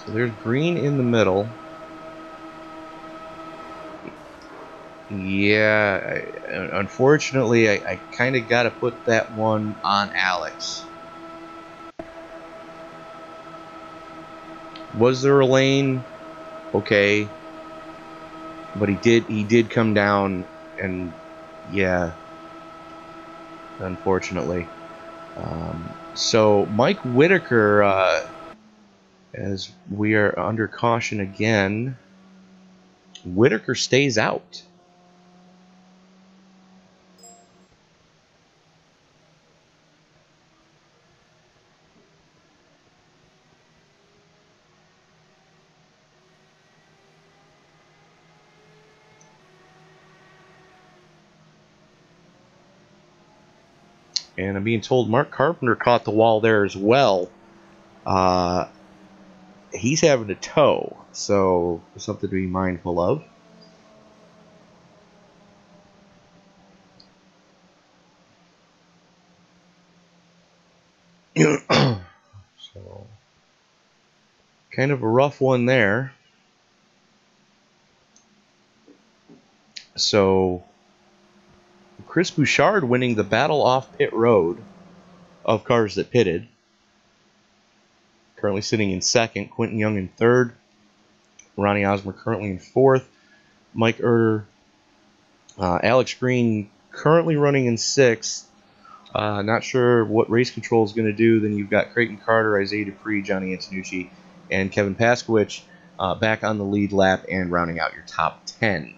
there's Green in the middle. Yeah, unfortunately, I kind of got to put that one on Alex. Was there a lane? Okay. But he did come down, and yeah, unfortunately. So Mike Whitaker, as we are under caution again, Whitaker stays out. And I'm being told Mark Carpenter caught the wall there as well. He's having to tow, so something to be mindful of. So, kind of a rough one there. So, Chris Bouchard winning the battle off pit road of cars that pitted. Currently sitting in 2nd. Quentin Young in 3rd. Ronnie Osmer currently in 4th. Mike Erter. Alex Green currently running in 6th. Not sure what Race Control is going to do. Then you've got Creighton Carter, Isaiah Dupree, Johnny Antonucci, and Kevin Paskowicz back on the lead lap and rounding out your top 10.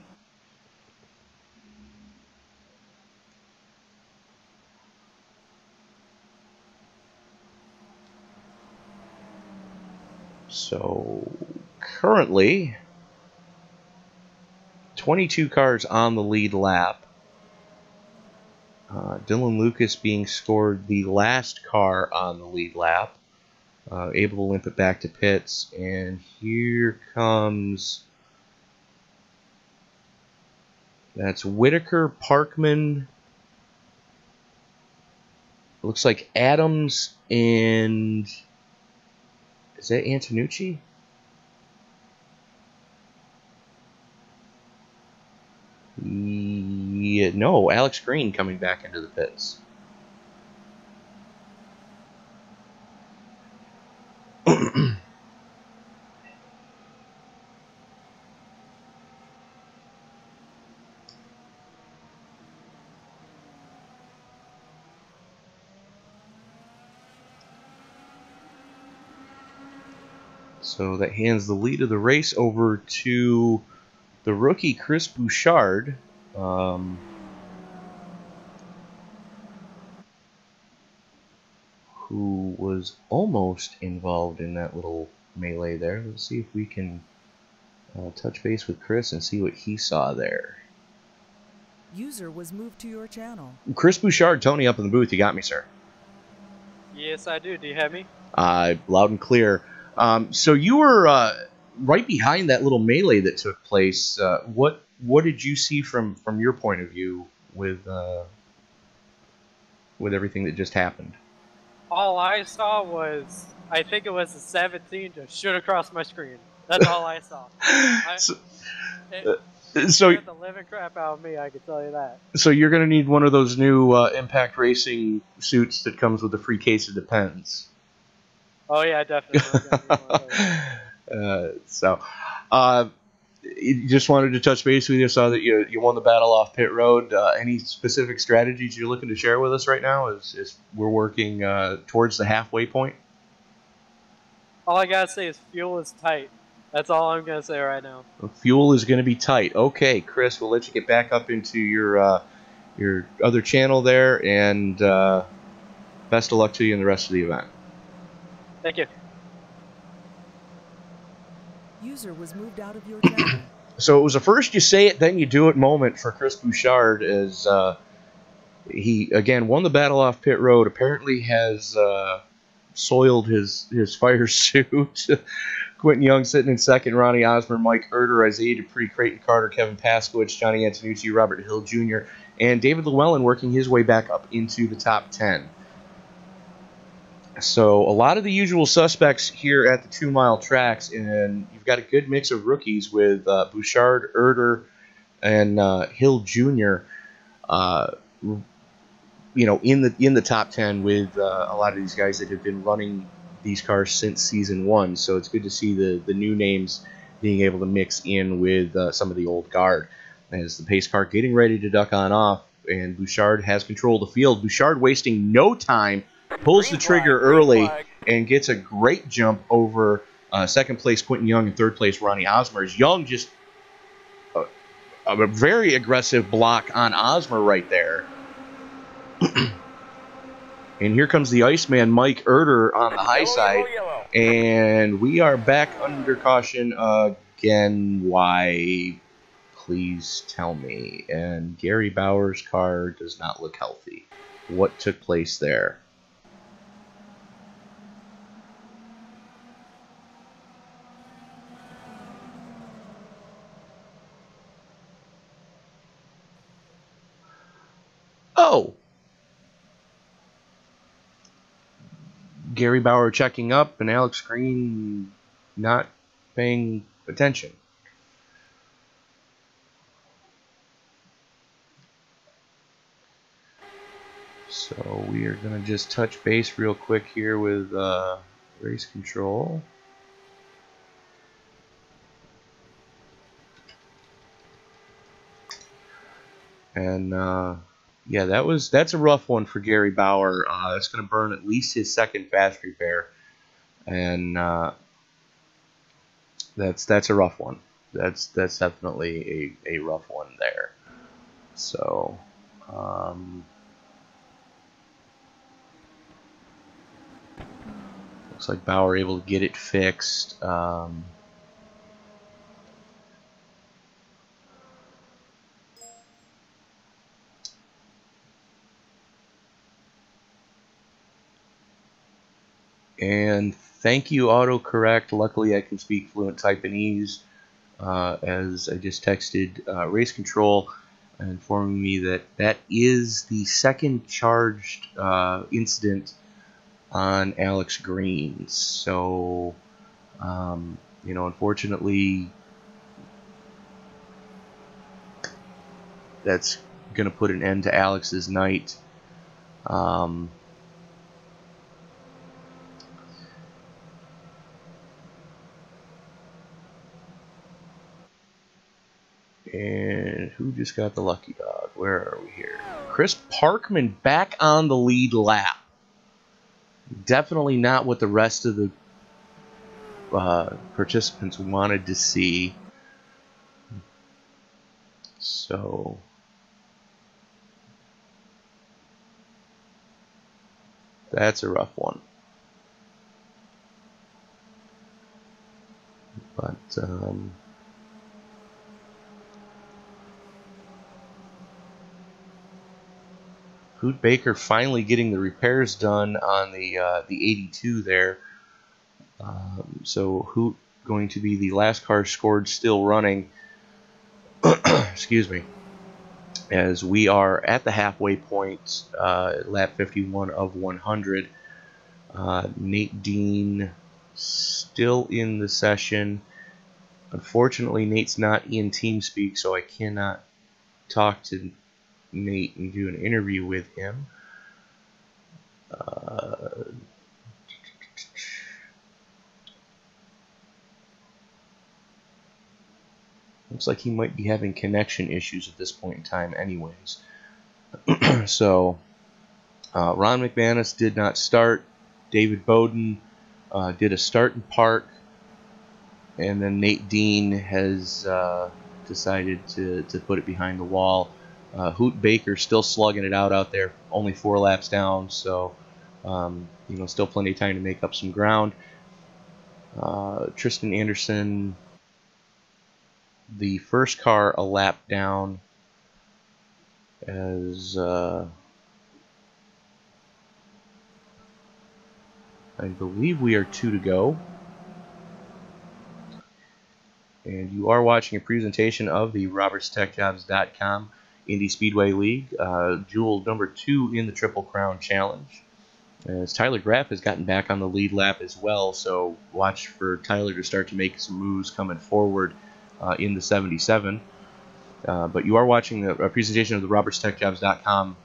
So currently 22 cars on the lead lap. Dylan Lucas being scored the last car on the lead lap. Able to limp it back to pits. And here comes... That's Whitaker, Parkman. Looks like Adams and... Is that Antonucci? Yeah, no, Alex Green coming back into the pits. So that hands the lead of the race over to the rookie Chris Bouchard. Who was almost involved in that little melee there. Let's see if we can touch base with Chris and see what he saw there. User was moved to your channel. Chris Bouchard, Tony up in the booth. You got me, sir? Yes, I do. Do you have me? Loud and clear. So you were right behind that little melee that took place. What did you see from your point of view with everything that just happened? All I saw was, I think it was a 17 just shoot across my screen. That's all I saw. It scared the living crap out of me, I can tell you that. So you're going to need one of those new Impact Racing suits that comes with a free case of Depends. Oh yeah, definitely. You just wanted to touch base with you. Saw that you won the battle off pit road. Any specific strategies you're looking to share with us right now as we're working towards the halfway point? All I gotta say is fuel is tight. That's all I'm gonna say right now. Fuel is going to be tight. Okay, Chris, we'll let you get back up into your other channel there, and best of luck to you in the rest of the event. Thank you. User was moved out of your channel. So it was a first you say it, then you do it moment for Chris Bouchard, as he again won the battle off pit road. Apparently has soiled his fire suit. Quentin Young sitting in second, Ronnie Osborne, Mike Erder, Isaiah Dupree, Creighton Carter, Kevin Paskowitz, Johnny Antonucci, Robert Hill Jr., and David Llewellyn working his way back up into the top 10. So a lot of the usual suspects here at the 2 mile tracks, and you've got a good mix of rookies with Bouchard, Erder, and Hill Jr. In the top 10 with a lot of these guys that have been running these cars since season 1. So it's good to see the new names being able to mix in with some of the old guard. As the pace car getting ready to duck on off, and Bouchard has control of the field. Bouchard wasting no time, pulls the trigger early, and gets a great jump over second place Quentin Young and third place Ronnie Osmer. As Young just a very aggressive block on Osmer right there. And here comes the Iceman, Mike Erder, on the high side. And we are back under caution again. Why? Please tell me. And Gary Bauer's car does not look healthy. What took place there? Oh! Gary Bauer checking up and Alex Green not paying attention. So we are going to just touch base real quick here with race control. And yeah, that's a rough one for Gary Bauer. It's going to burn at least his second fast repair, and that's a rough one. That's definitely a rough one there. So looks like Bauer able to get it fixed. And thank you, autocorrect. Luckily, I can speak fluent Taiwanese, as I just texted race control, informing me that is the second charged incident on Alex Green. So, unfortunately, that's going to put an end to Alex's night. And who just got the lucky dog? Where are we here? Chris Parkman back on the lead lap. Definitely not what the rest of the participants wanted to see. So that's a rough one. But Hoot Baker finally getting the repairs done on the 82 there. So Hoot going to be the last car scored, still running. Excuse me. As we are at the halfway point, lap 51 of 100. Nate Dean still in the session. Unfortunately, Nate's not in TeamSpeak, so I cannot talk to Nate and do an interview with him. Looks like he might be having connection issues at this point in time anyways. So, Ron McManus did not start. David Bowden did a start and park. And then Nate Dean has decided to put it behind the wall. Hoot Baker still slugging it out there, only 4 laps down, so still plenty of time to make up some ground. Tristan Anderson, the first car a lap down, as I believe we are 2 to go. And you are watching a presentation of the RobertsTechJobs.com Indy Speedway League, jewel number 2 in the Triple Crown Challenge. As Tyler Graff has gotten back on the lead lap as well, so watch for Tyler to start to make some moves coming forward in the 77. But you are watching a presentation of the RobertsTechJobs.com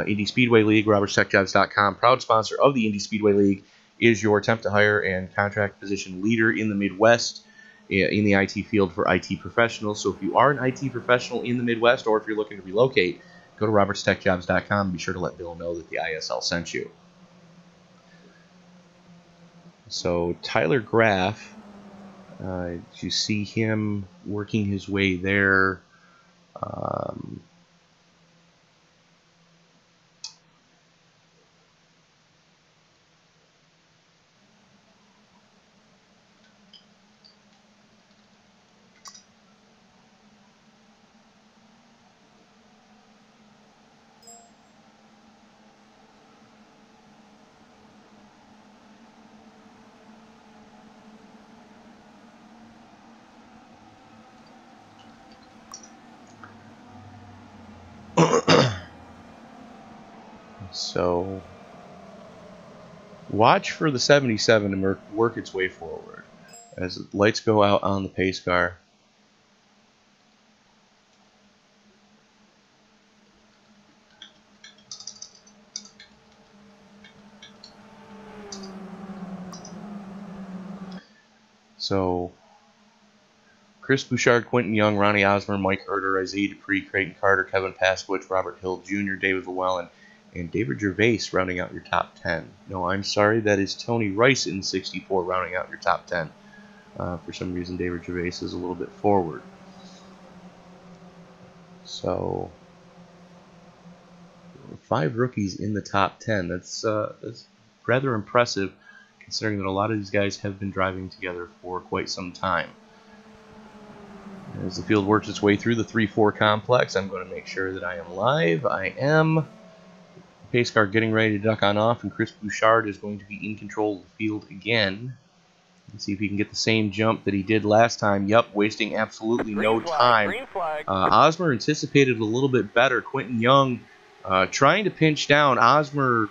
Indy Speedway League. RobertsTechJobs.com, proud sponsor of the Indy Speedway League, is your temp to hire and contract position leader in the Midwest in the IT field for IT professionals. So if you are an IT professional in the Midwest, or if you're looking to relocate, go to RobertsTechJobs.com. Be sure to let Bill know that the ISL sent you. So Tyler Graff, you see him working his way there. So watch for the 77 to work its way forward as lights go out on the pace car. So Chris Bouchard, Quentin Young, Ronnie Osmer, Mike Herter, Isaiah Dupree, Creighton Carter, Kevin Pasquich, Robert Hill Jr., David Llewellyn, and David Gervais rounding out your top 10. No, I'm sorry, that is Tony Rice in 64 rounding out your top 10. For some reason, David Gervais is a little bit forward. So 5 rookies in the top 10. That's rather impressive, considering that a lot of these guys have been driving together for quite some time. As the field works its way through the 3-4 complex, I'm going to make sure that I am live. I am. Pace car getting ready to duck on off, and Chris Bouchard is going to be in control of the field again. Let's see if he can get the same jump that he did last time. Yup, wasting absolutely no time. Osmer anticipated a little bit better. Quentin Young trying to pinch down. Osmer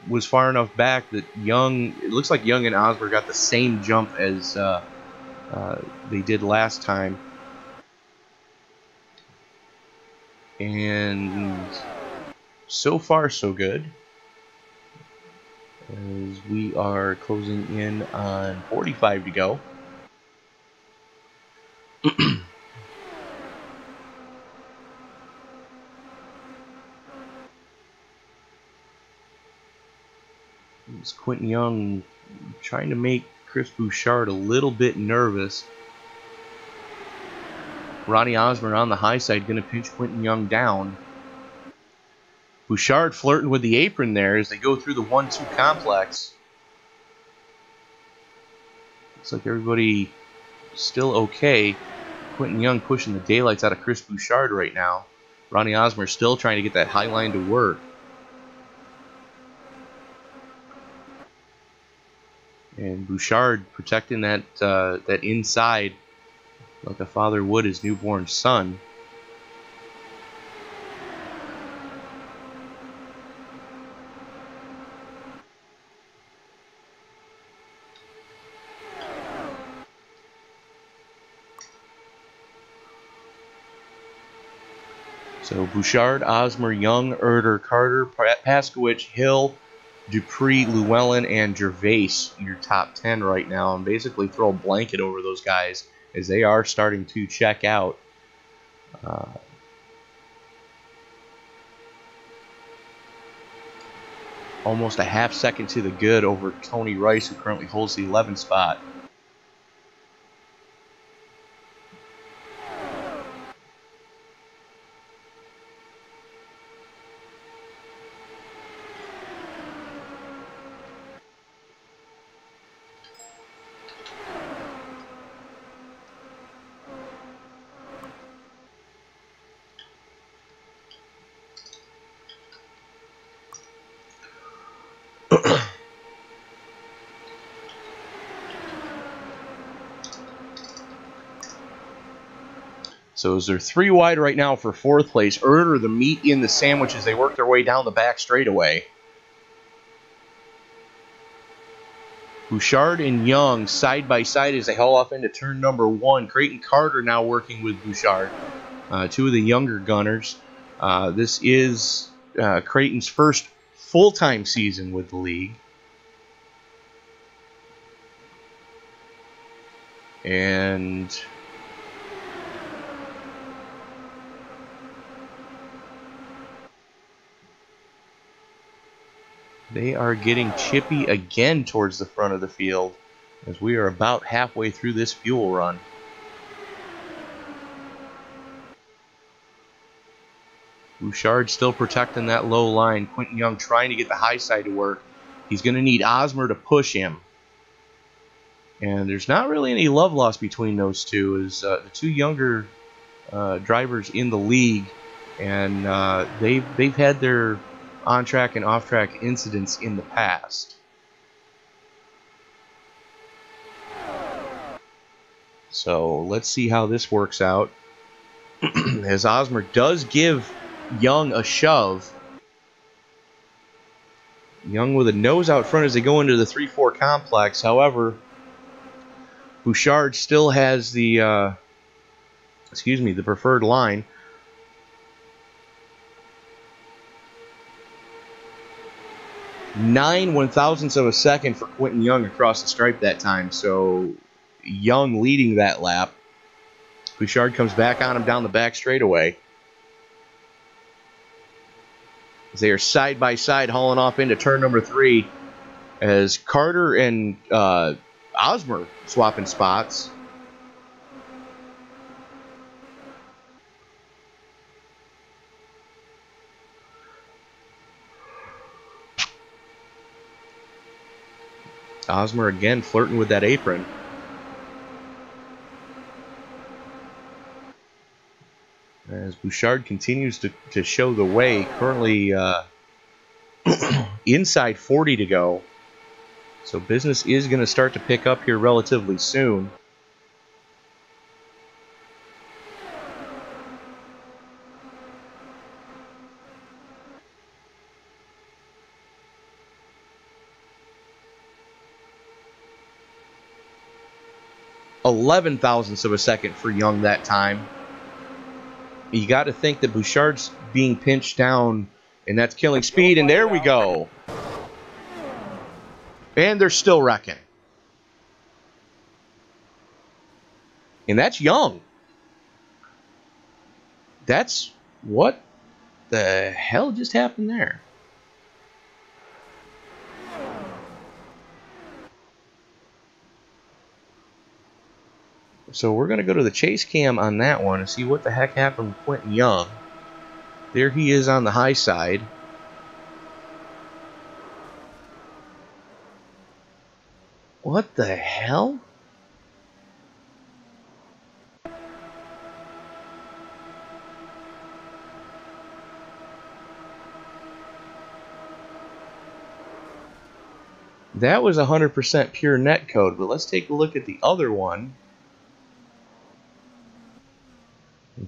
was far enough back that Young, it looks like Young and Osmer got the same jump as they did last time. And so far, so good. As we are closing in on 45 to go. It's Quentin Young trying to make Chris Bouchard a little bit nervous. Ronnie Osmer on the high side going to pinch Quentin Young down. Bouchard flirting with the apron there as they go through the 1-2 complex. Looks like everybody still okay. Quentin Young pushing the daylights out of Chris Bouchard right now. Ronnie Osmer still trying to get that high line to work. And Bouchard protecting that that inside like a father would his newborn son. So Bouchard, Osmer, Young, Erder, Carter, Paskowicz, Hill, Dupree, Llewellyn, and Gervais in your top 10 right now, and basically throw a blanket over those guys as they are starting to check out. Almost a half second to the good over Tony Rice, who currently holds the 11th spot. So as they're 3 wide right now for 4th place, Erder the meat in the sandwich as they work their way down the back straightaway. Bouchard and Young side by side as they haul off into turn number 1. Creighton Carter now working with Bouchard, 2 of the younger gunners. This is Creighton's first full-time season with the league. And they are getting chippy again towards the front of the field as we are about halfway through this fuel run. Bouchard still protecting that low line. Quentin Young trying to get the high side to work. He's going to need Osmer to push him. And there's not really any love lost between those two, as the 2 younger drivers in the league, and they've had their on-track and off-track incidents in the past. So let's see how this works out. As Osmer does give Young a shove. Young with a nose out front as they go into the 3-4 complex. However, Bouchard still has the the preferred line. Nine 1/1000ths of a second for Quentin Young across the stripe that time. So Young leading that lap. Bouchard comes back on him down the back straightaway. They are side by side hauling off into turn number 3 as Carter and Osmer swapping spots. Osmer again flirting with that apron. As Bouchard continues to show the way, currently inside 40 to go. So business is going to start to pick up here relatively soon. .11 thousandths of a second for Young that time. You got to think that Bouchard's being pinched down, and that's killing speed, and there we go. And they're still wrecking. And that's Young. That's what the hell just happened there? So we're going to go to the chase cam on that one and see what the heck happened with Quentin Young. There he is on the high side. What the hell? That was 100% pure netcode, but let's take a look at the other one.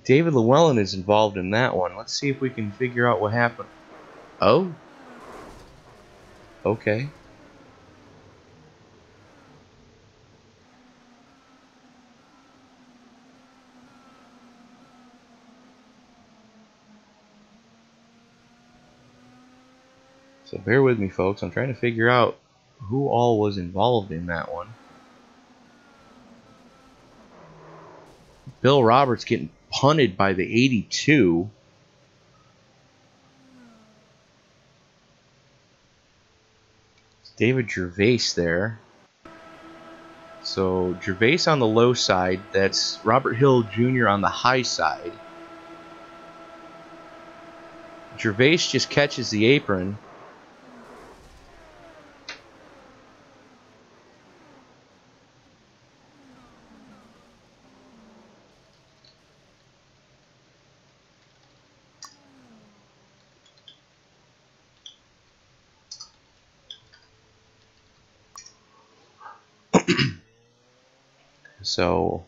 David Llewellyn is involved in that one. Let's see if we can figure out what happened. Oh? Okay. So bear with me, folks. I'm trying to figure out who all was involved in that one. Bill Roberts getting punted by the 82. David Gervais there. So Gervais on the low side. That's Robert Hill Jr. on the high side. Gervais just catches the apron. So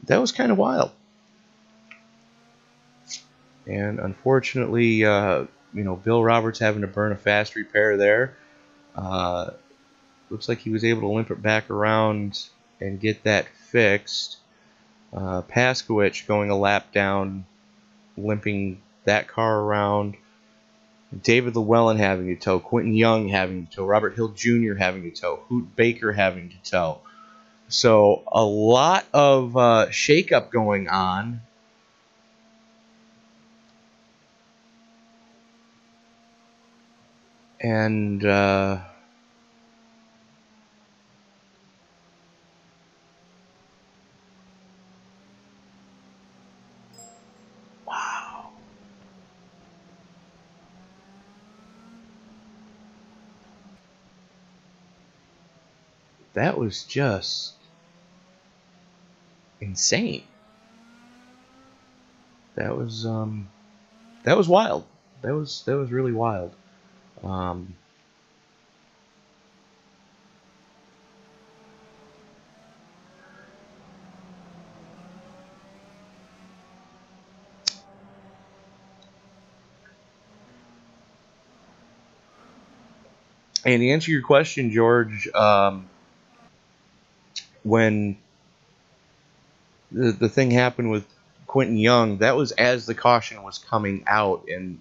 that was kind of wild. And unfortunately, Bill Roberts having to burn a fast repair there. Looks like he was able to limp it back around and get that fixed. Paskowicz going a lap down, limping that car around. David Llewellyn having to tow. Quentin Young having to tow. Robert Hill Jr. having to tow. Hoot Baker having to tow. So a lot of shakeup going on. And wow. That was just insane. That was wild. That was really wild. And to answer your question, George, when the thing happened with Quentin Young, that was as the caution was coming out, and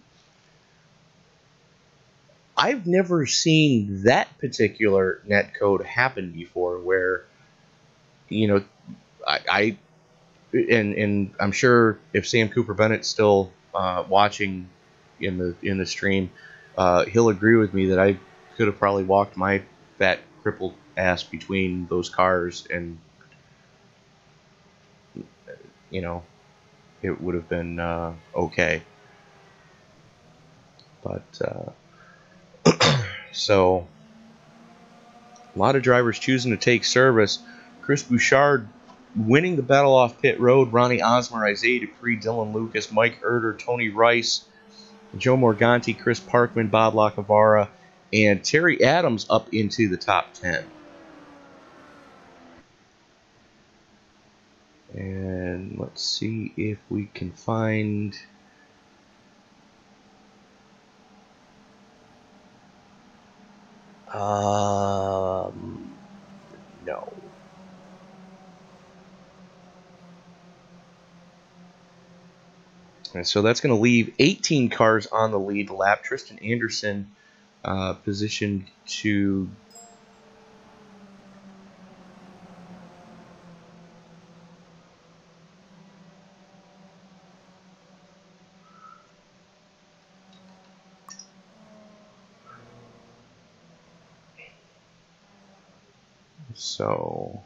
I've never seen that particular netcode happen before, where I and I'm sure if Sam Cooper Bennett's still watching in the stream, he'll agree with me that I could have probably walked my fat crippled ass between those cars, and it would have been okay. But so a lot of drivers choosing to take service. Chris Bouchard winning the battle off pit road. Ronnie Osmer, Isaiah Dupree, Dylan Lucas, Mike Herder, Tony Rice, Joe Morganti, Chris Parkman, Bob Lacavara, and Terry Adams up into the top 10. And let's see if we can find... no. And so that's going to leave 18 cars on the lead lap. Tristan Anderson positioned to... So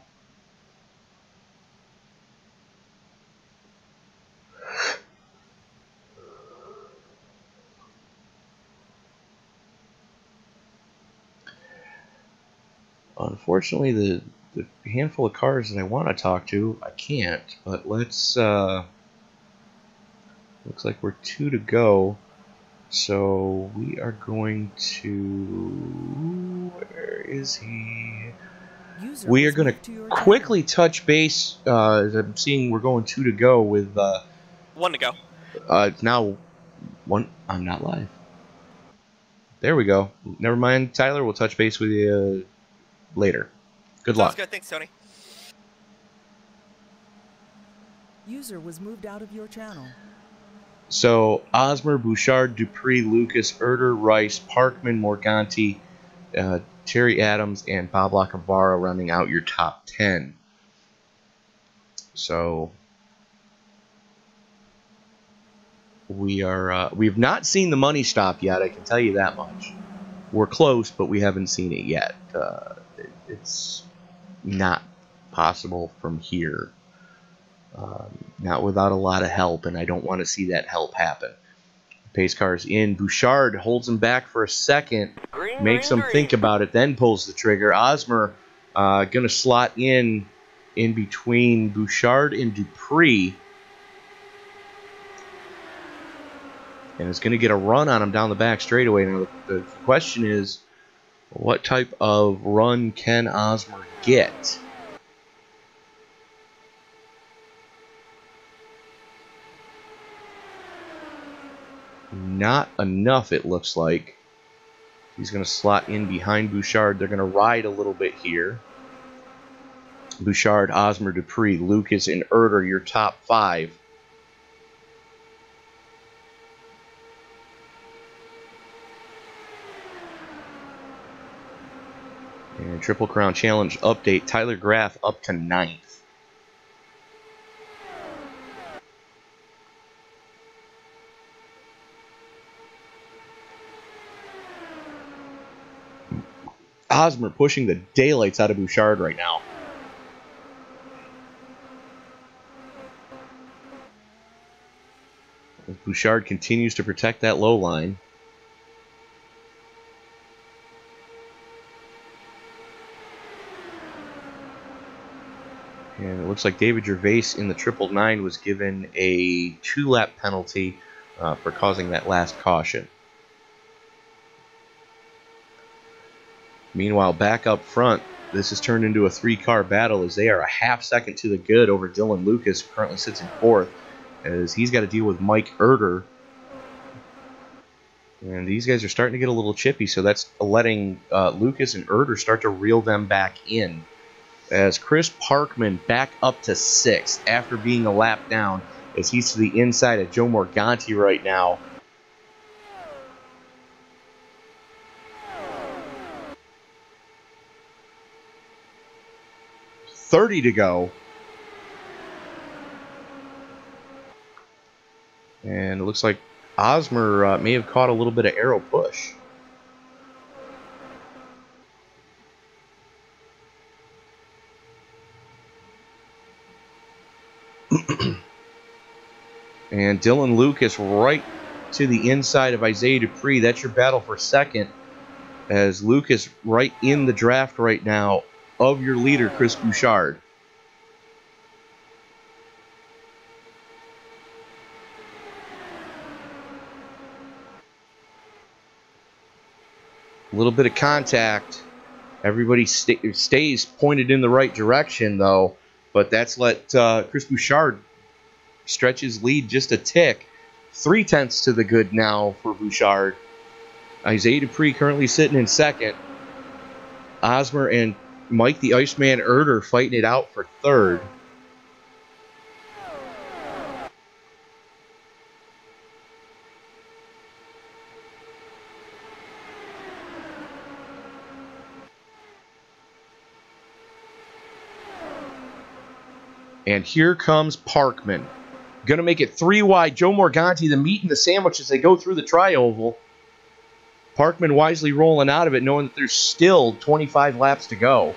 unfortunately, the handful of cars that I want to talk to, I can't. But let's. Looks like we're 2 to go. So we are going to. Where is he? We are going to quickly touch base. As I'm seeing we're going 2 to go with. 1 to go. Now, 1. I'm not live. There we go. Never mind, Tyler. We'll touch base with you later. Good luck. Sounds good. Thanks, Tony. User was moved out of your channel. So, Osmer, Bouchard, Dupree, Lucas, Erder, Rice, Parkman, Morganti, Terry Adams, and Bob Lacavara rounding out your top 10. So, we've not seen the money stop yet, I can tell you that much. We're close, but we haven't seen it yet. It's not possible from here. Not without a lot of help, and I don't want to see that help happen. Pace car's in. Bouchard holds him back for a second, makes him think about it, then pulls the trigger. Osmer going to slot in between Bouchard and Dupree. And is going to get a run on him down the back straightaway. Now, the question is, what type of run can Osmer get? Not enough, it looks like. He's going to slot in behind Bouchard. They're going to ride a little bit here. Bouchard, Osmer, Dupree, Lucas, and Erder, your top 5. And Triple Crown Challenge update. Tyler Graff up to 9th. Osmer pushing the daylights out of Bouchard right now. As Bouchard continues to protect that low line. And it looks like David Gervais in the 999 was given a 2-lap penalty for causing that last caution. Meanwhile, back up front, this has turned into a 3-car battle as they are a half second to the good over Dylan Lucas, who currently sits in 4th, as he's got to deal with Mike Erder. And these guys are starting to get a little chippy, so that's letting Lucas and Erder start to reel them back in. As Chris Parkman back up to 6th after being a lap down, as he's to the inside of Joe Morganti right now. .30 to go. And it looks like Osmer may have caught a little bit of aero push. And Dylan Lucas right to the inside of Isaiah Dupree. That's your battle for second. As Lucas right in the draft right now of your leader, Chris Bouchard. A little bit of contact. Everybody stays pointed in the right direction, though. But that's let Chris Bouchard stretch his lead just a tick. 3/10 to the good now for Bouchard. Isaiah Dupree currently sitting in second. Osmer and Mike the Iceman Erder fighting it out for third. And here comes Parkman. Going to make it 3 wide. Joe Morganti, the meat and the sandwich as they go through the tri-oval. Parkman wisely rolling out of it, knowing that there's still 25 laps to go.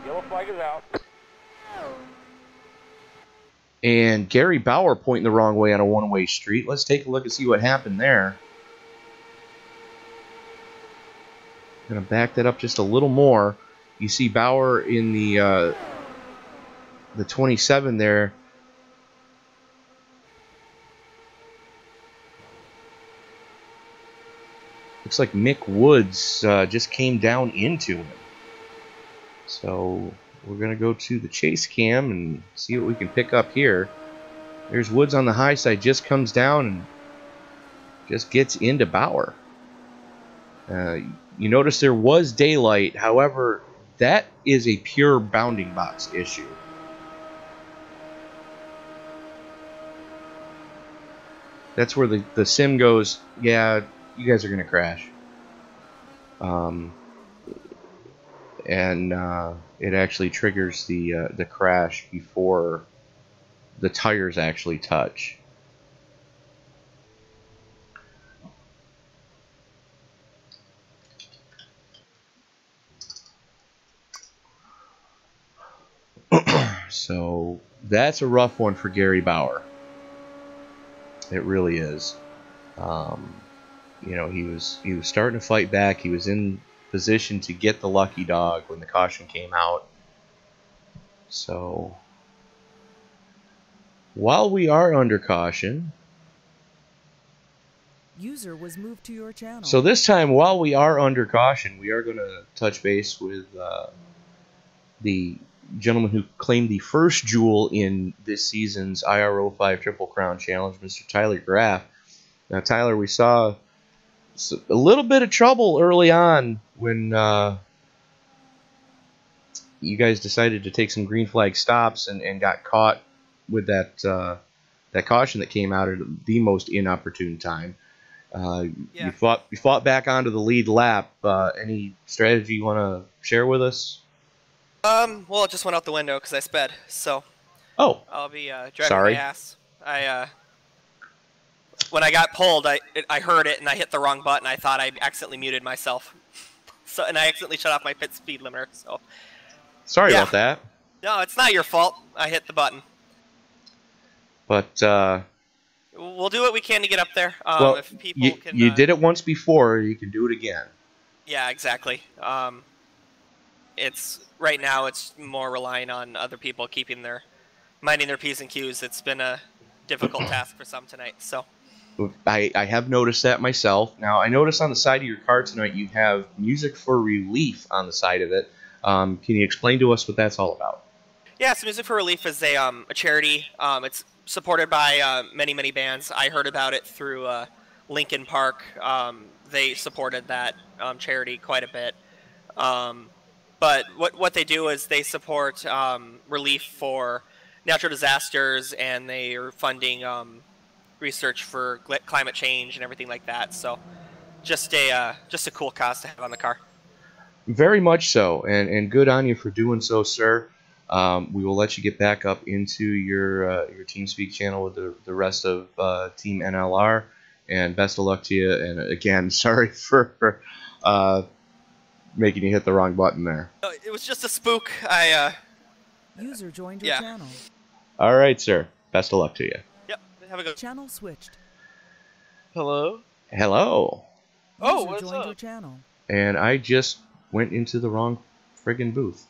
Yellow flag is out. And Gary Bauer pointing the wrong way on a one-way street. Let's take a look and see what happened there. Gonna back that up just a little more. You see Bauer in the 27 there. Looks like Mick Woods just came down into him. So we're going to go to the chase cam and see what we can pick up here. There's Woods on the high side, just comes down and just gets into Bauer. You notice there was daylight. However, that is a pure bounding box issue. That's where the sim goes, yeah, you guys are going to crash. And it actually triggers the crash before the tires actually touch. So that's a rough one for Gary Bauer. It really is. You know, he was starting to fight back. He was in position to get the lucky dog when the caution came out. So while we are under caution, User was moved to your channel. so this time while we are under caution, we are going to touch base with the gentleman who claimed the first jewel in this season's IR05 Triple Crown Challenge, Mr. Tyler Graff. Now, Tyler, we saw a little bit of trouble early on when you guys decided to take some green flag stops and got caught with that caution that came out at the most inopportune time. You fought back onto the lead lap. Any strategy you want to share with us? Well, it just went out the window because I sped, so. Oh. I'll be driving my ass. When I got pulled, I heard it and I hit the wrong button. I thought I accidentally muted myself, and I accidentally shut off my pit speed limiter. So. Sorry about that. No, it's not your fault. I hit the button. But we'll do what we can to get up there. Well, if people you did it once before. You can do it again. Yeah, exactly. It's right now. It's more relying on other people minding their P's and Q's. It's been a difficult task for some tonight. So. I have noticed that myself. Now, I noticed on the side of your car tonight you have Music for Relief on the side of it. Can you explain to us what that's all about? Yeah, so Music for Relief is a charity. It's supported by many, many bands. I heard about it through Linkin Park. They supported that charity quite a bit. But what they do is they support relief for natural disasters, and they are funding research for climate change and everything like that. So just a cool cause to have on the car. Very much so, and good on you for doing so, sir. We will let you get back up into your TeamSpeak channel with the rest of Team NLR, and best of luck to you. And again, sorry for making you hit the wrong button there. It was just a spook. User joined your channel. All right, sir. Best of luck to you. Yep. Have a good. Channel switched. Hello. Hello. Oh, User what's joined up? your channel. And I just went into the wrong friggin' booth.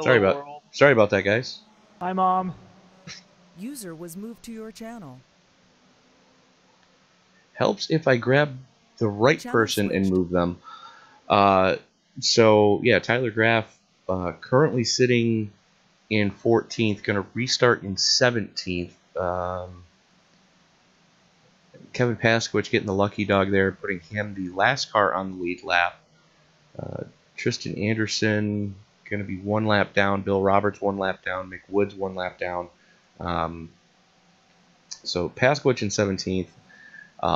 Sorry about that, guys. Hi, Mom. User was moved to your channel. Helps if I grab the right Channel person and switched. move them. So yeah, Tyler Graff currently sitting in 14th, going to restart in 17th. Kevin Paskowitz getting the lucky dog there, putting him the last car on the lead lap. Tristan Anderson going to be 1 lap down. Bill Roberts 1 lap down. Mick Woods 1 lap down. So Paskowitz in 17th.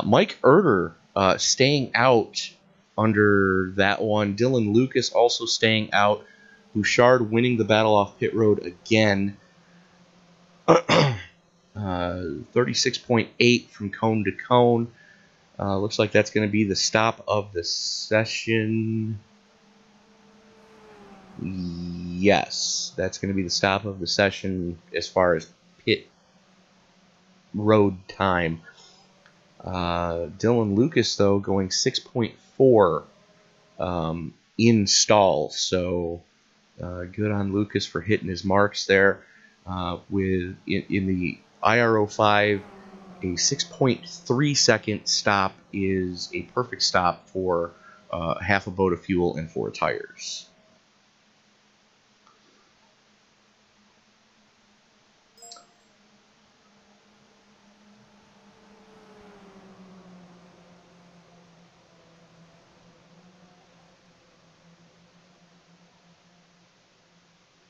Mike Erder staying out under that one. Dylan Lucas also staying out. Bouchard winning the battle off pit road again. 36.8 from cone to cone. Looks like that's going to be the stop of the session. Yes, that's going to be the stop of the session as far as pit road time. Dylan Lucas, though, going 6.4 in stall. So good on Lucas for hitting his marks there. In the IR05, a 6.3 second stop is a perfect stop for half a boat of fuel and 4 tires.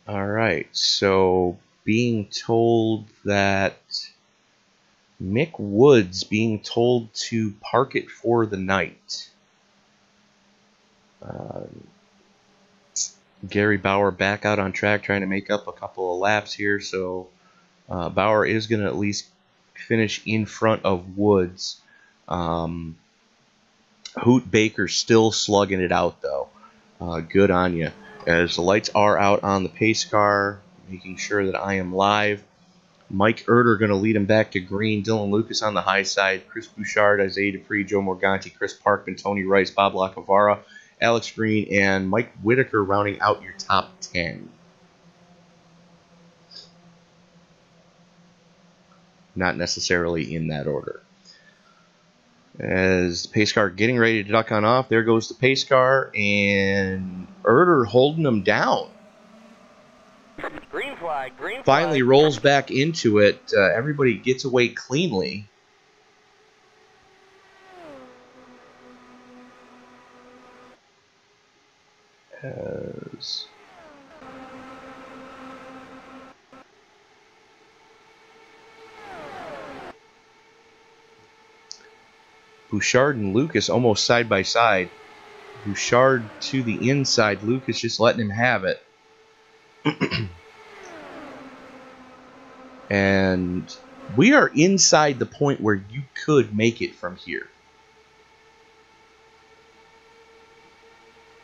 All right, so being told that Mick Woods being told to park it for the night. Gary Bauer back out on track trying to make up a couple of laps here, so Bauer is going to at least finish in front of Woods. Hoot Baker still slugging it out, though. Good on you. As the lights are out on the pace car, making sure that I am live. Mike Erder going to lead him back to green. Dylan Lucas on the high side. Chris Bouchard, Isaiah Dupree, Joe Morganti, Chris Parkman, Tony Rice, Bob Lacavara, Alex Green, and Mike Whitaker rounding out your top 10. Not necessarily in that order. As the pace car getting ready to duck on off, there goes the pace car, and Erder holding him down. Green flag, green flag. Finally rolls back into it. Everybody gets away cleanly. As Bouchard and Lucas almost side by side. Bouchard to the inside. Lucas just letting him have it. And we are inside the point where you could make it from here.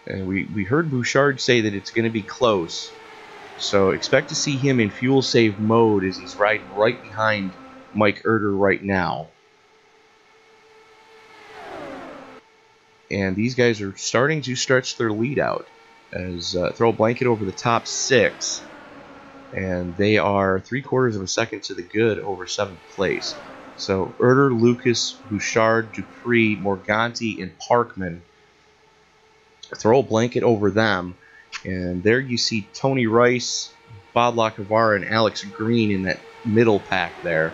And we heard Bouchard say that it's going to be close. So expect to see him in fuel save mode as he's riding right behind Mike Erder right now. And these guys are starting to stretch their lead out as throw a blanket over the top 6. And they are 3/4 of a second to the good over 7th place. So Erder, Lucas, Bouchard, Dupree, Morganti, and Parkman. Throw a blanket over them. And there you see Tony Rice, Bob Lacavara, and Alex Green in that middle pack there.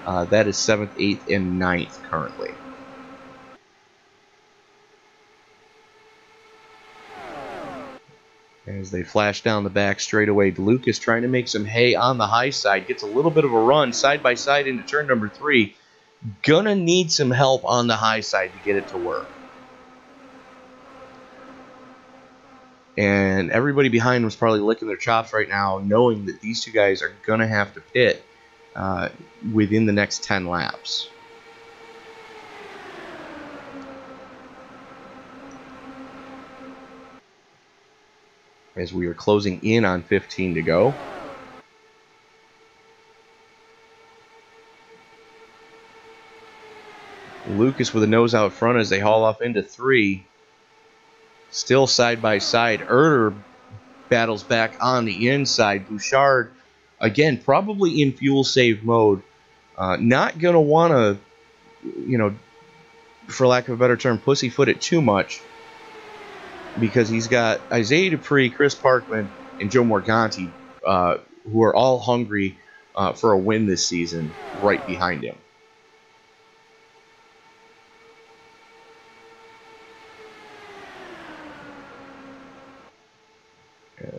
That is 7th, 8th, and 9th currently. As they flash down the back straightaway, Lucas trying to make some hay on the high side. Gets a little bit of a run side by side into turn number 3. Gonna need some help on the high side to get it to work. And everybody behind was probably licking their chops right now, knowing that these two guys are gonna have to pit within the next 10 laps. As we are closing in on 15 to go. Lucas with a nose out front as they haul off into 3. Still side by side. Erder battles back on the inside. Bouchard, again, probably in fuel save mode. Not going to want to, for lack of a better term, pussyfoot it too much. Because he's got Isaiah Dupree, Chris Parkman, and Joe Morganti, who are all hungry for a win this season, right behind him.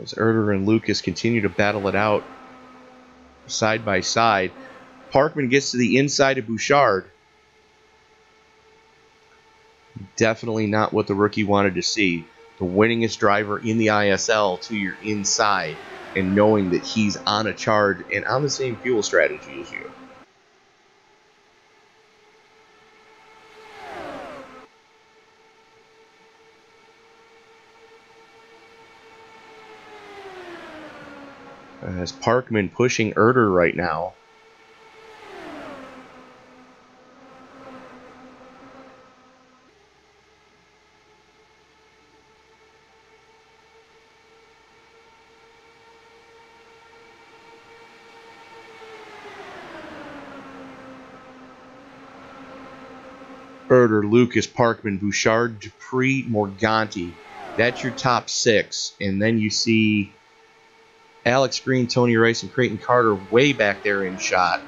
As Erder and Lucas continue to battle it out side by side, Parkman gets to the inside of Bouchard. Definitely not what the rookie wanted to see. The winningest driver in the ISL to your inside, and knowing that he's on a charge and on the same fuel strategy as you. As Parkman pushing Erder right now. Erder, Lucas, Parkman, Bouchard, Dupree, Morganti. That's your top 6. And then you see Alex Green, Tony Rice, and Creighton Carter way back there in shot.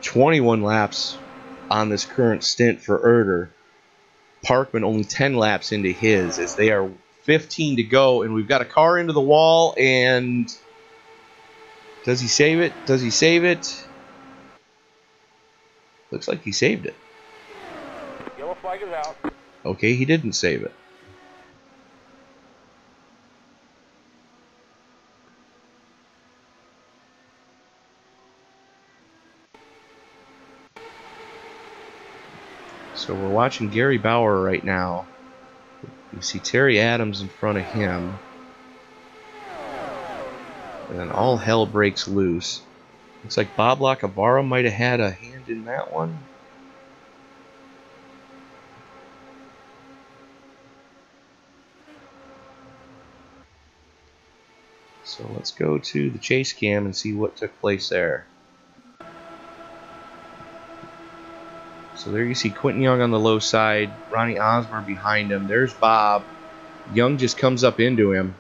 "21 laps on this current stint for Erder. Parkman only 10 laps into his as they are 15 to go, and we've got a car into the wall, and does he save it? Does he save it? Looks like he saved it. Yellow flag is out. Okay, he didn't save it. So we're watching Gary Bauer right now. You see Terry Adams in front of him. And then all hell breaks loose. Looks like Bob Lacavara might have had a hand in that one. So let's go to the chase cam and see what took place there. So there you see Quentin Young on the low side, Ronnie Osmer behind him. There's Bob. Young just comes up into him.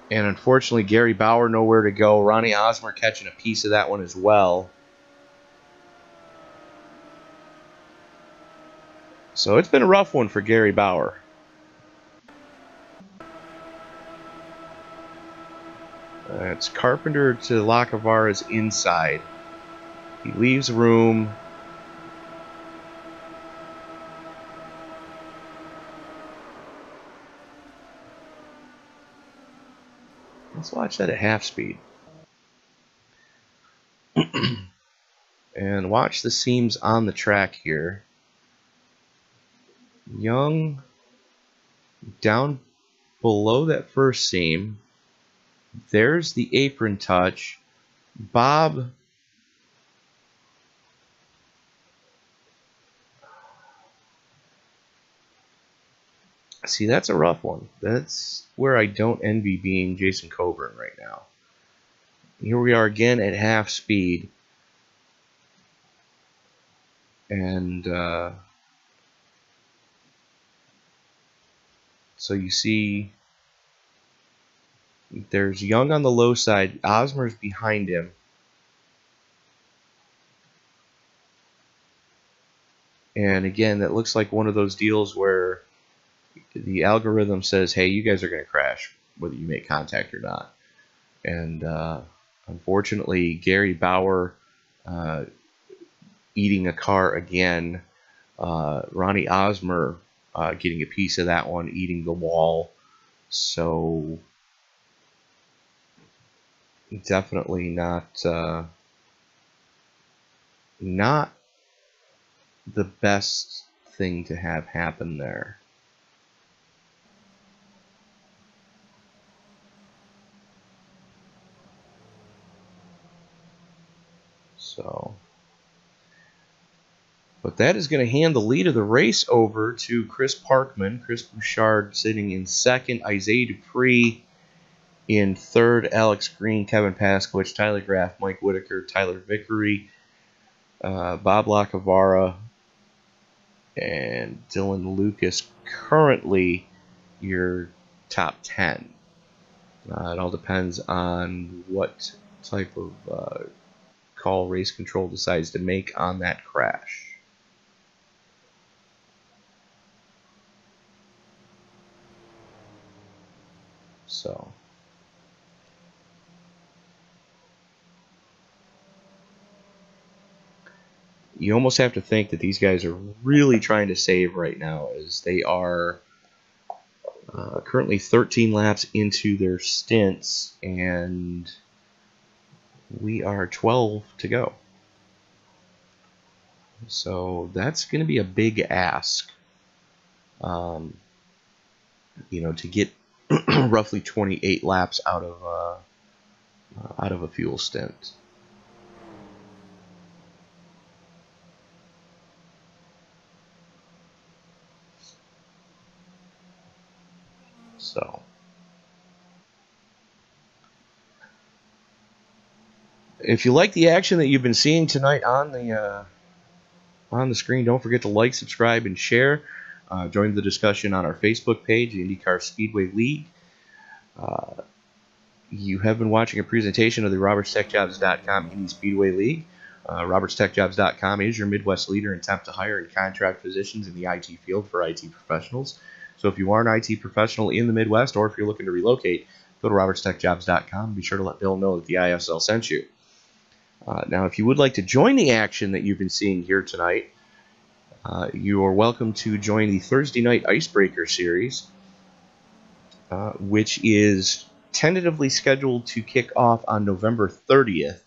And unfortunately, Gary Bauer nowhere to go. Ronnie Osmer catching a piece of that one as well. So it's been a rough one for Gary Bauer. It's Carpenter to Lacavara's inside. He leaves room. Let's watch that at half speed. And watch the seams on the track here. Young down below that first seam. There's the apron touch. Bob see, that's a rough one. That's where I don't envy being Jason Coburn right now. Here we are again at half speed. And so you see there's Young on the low side. Osmer's behind him. And again, that looks like one of those deals where the algorithm says, hey, you guys are going to crash, whether you make contact or not. And unfortunately, Gary Bauer eating a car again. Ronnie Osmer getting a piece of that one, eating the wall. So definitely not the best thing to have happen there. So, but that is going to hand the lead of the race over to Chris Parkman. Chris Bouchard sitting in second. Isaiah Dupree in third. Alex Green, Kevin Paskowicz, Tyler Graff, Mike Whitaker, Tyler Vickery, Bob Lacavara, and Dylan Lucas. Currently your top 10. It all depends on what type of call race control decides to make on that crash. So you almost have to think that these guys are really trying to save right now, as they are currently 13 laps into their stints, and we are 12 to go. So that's going to be a big ask, to get roughly 28 laps out of out of a fuel stint. So, if you like the action that you've been seeing tonight on the screen, don't forget to like, subscribe, and share. Join the discussion on our Facebook page, the IndyCar Speedway League. You have been watching a presentation of the RobertsTechJobs.com Indy Speedway League. RobertsTechJobs.com is your Midwest leader in temp to hire and contract positions in the IT field for IT professionals. So if you are an IT professional in the Midwest, or if you're looking to relocate, go to RobertsTechJobs.com. Be sure to let Bill know that the ISL sent you. Now, if you would like to join the action that you've been seeing here tonight, you are welcome to join the Thursday Night Icebreaker Series, which is tentatively scheduled to kick off on November 30th.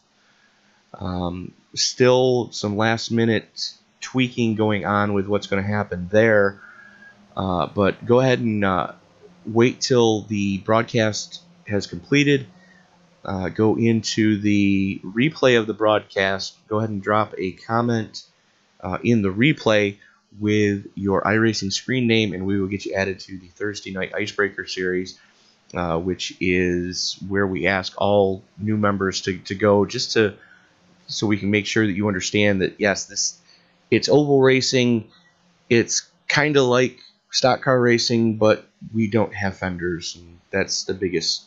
Still some last-minute tweaking going on with what's going to happen there, but go ahead and wait till the broadcast has completed. Go into the replay of the broadcast. Go ahead and drop a comment in the replay with your Iracing screen name, and we will get you added to the Thursday Night Icebreaker Series, which is where we ask all new members to go, just so we can make sure that you understand that, yes, it's oval racing. It's kind of like stock car racing, but we don't have fenders, and that's the biggest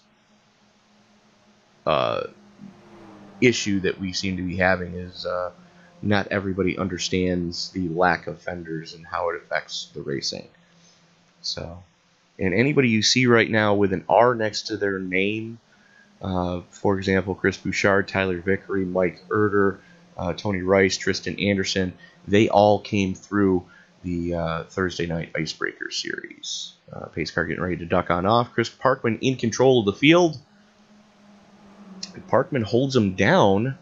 issue that we seem to be having, is not everybody understands the lack of fenders and how it affects the racing. So, and anybody you see right now with an R next to their name, for example, Chris Bouchard, Tyler Vickery, Mike Erder, Tony Rice, Tristan Anderson, they all came through the Thursday Night Icebreaker Series. Pace car getting ready to duck on off. Chris Parkman in control of the field. Parkman holds him down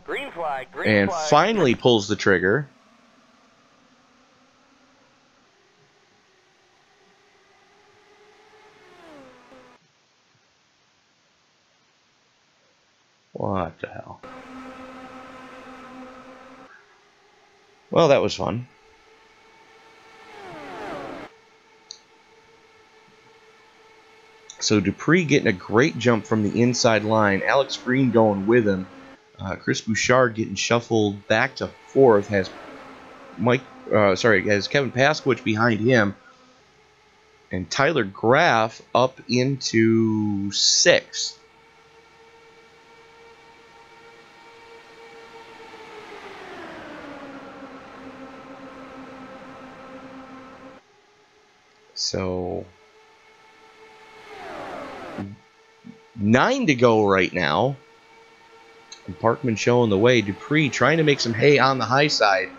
Green flag, and finally pulls the trigger. What the hell? Well, that was fun. So Dupree getting a great jump from the inside line. Alex Green going with him. Chris Bouchard getting shuffled back to fourth. Has Kevin Paskowicz behind him. And Tyler Graff up into sixth. So 9 to go right now. And Parkman showing the way. Dupree trying to make some hay on the high side.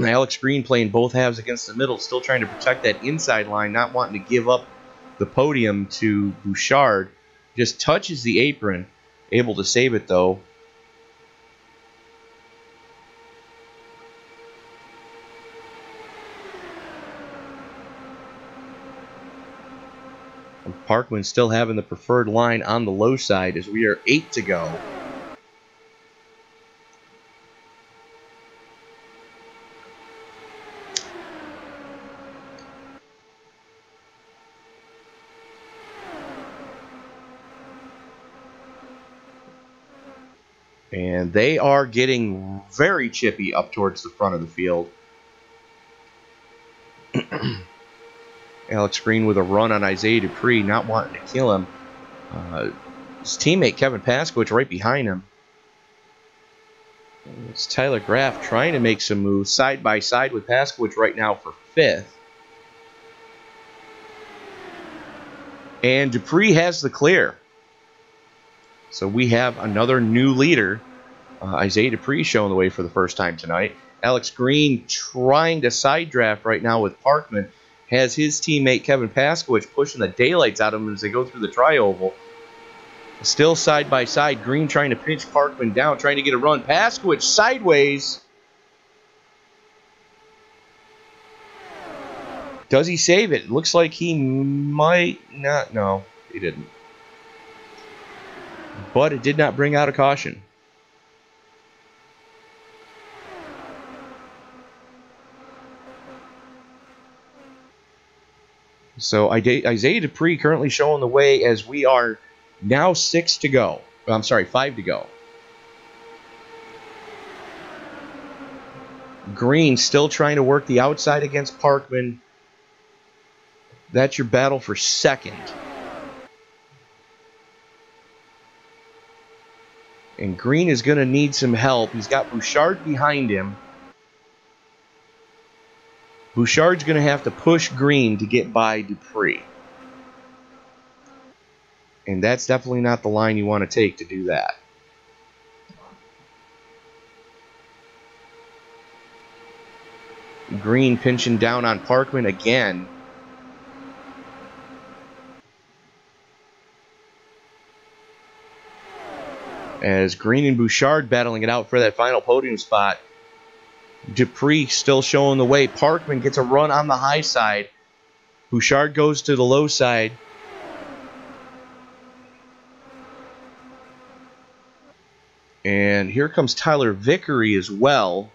Alex Green playing both halves against the middle, still trying to protect that inside line, not wanting to give up the podium to Bouchard. Just touches the apron, able to save it though. And Parkman still having the preferred line on the low side as we are 8 to go. And they are getting very chippy up towards the front of the field. Alex Green with a run on Isaiah Dupree, not wanting to kill him. His teammate Kevin Paskowicz right behind him. It's Tyler Graff trying to make some moves side by side with Paskowicz right now for 5th. And Dupree has the clear. So we have another new leader. Isaiah Dupree showing the way for the first time tonight. Alex Green trying to side draft right now with Parkman. Has his teammate Kevin Paskowicz pushing the daylights out of him as they go through the tri-oval. Still side by side. Green trying to pinch Parkman down, trying to get a run. Paskowicz sideways. Does he save it? Looks like he might not. No, he didn't. but it did not bring out a caution. So Isaiah Dupree currently showing the way as we are now 6 to go. I'm sorry, 5 to go. Green still trying to work the outside against Parkman. That's your battle for second. And Green is going to need some help. He's got Bouchard behind him. Bouchard's going to have to push Green to get by Dupree. And that's definitely not the line you want to take to do that. Green pinching down on Parkman again. As Green and Bouchard battling it out for that final podium spot. Dupree still showing the way. Parkman gets a run on the high side. Bouchard goes to the low side. And here comes Tyler Vickery as well.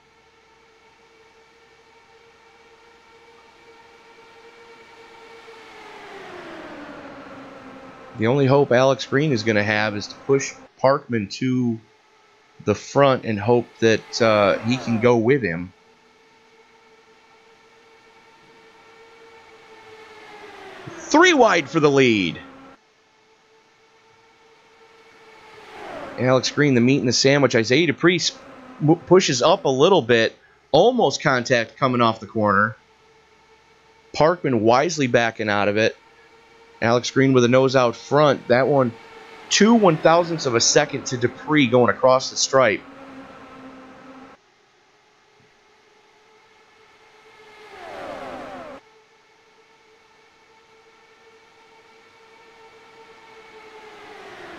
The only hope Alex Green is going to have is to push Parkman to the front and hope that he can go with him. Three wide for the lead. Alex Green, the meat and the sandwich. Isaiah Dupree pushes up a little bit. Almost contact coming off the corner. Parkman wisely backing out of it. Alex Green with a nose out front. That one, 2/1000ths of a second to Dupree going across the stripe.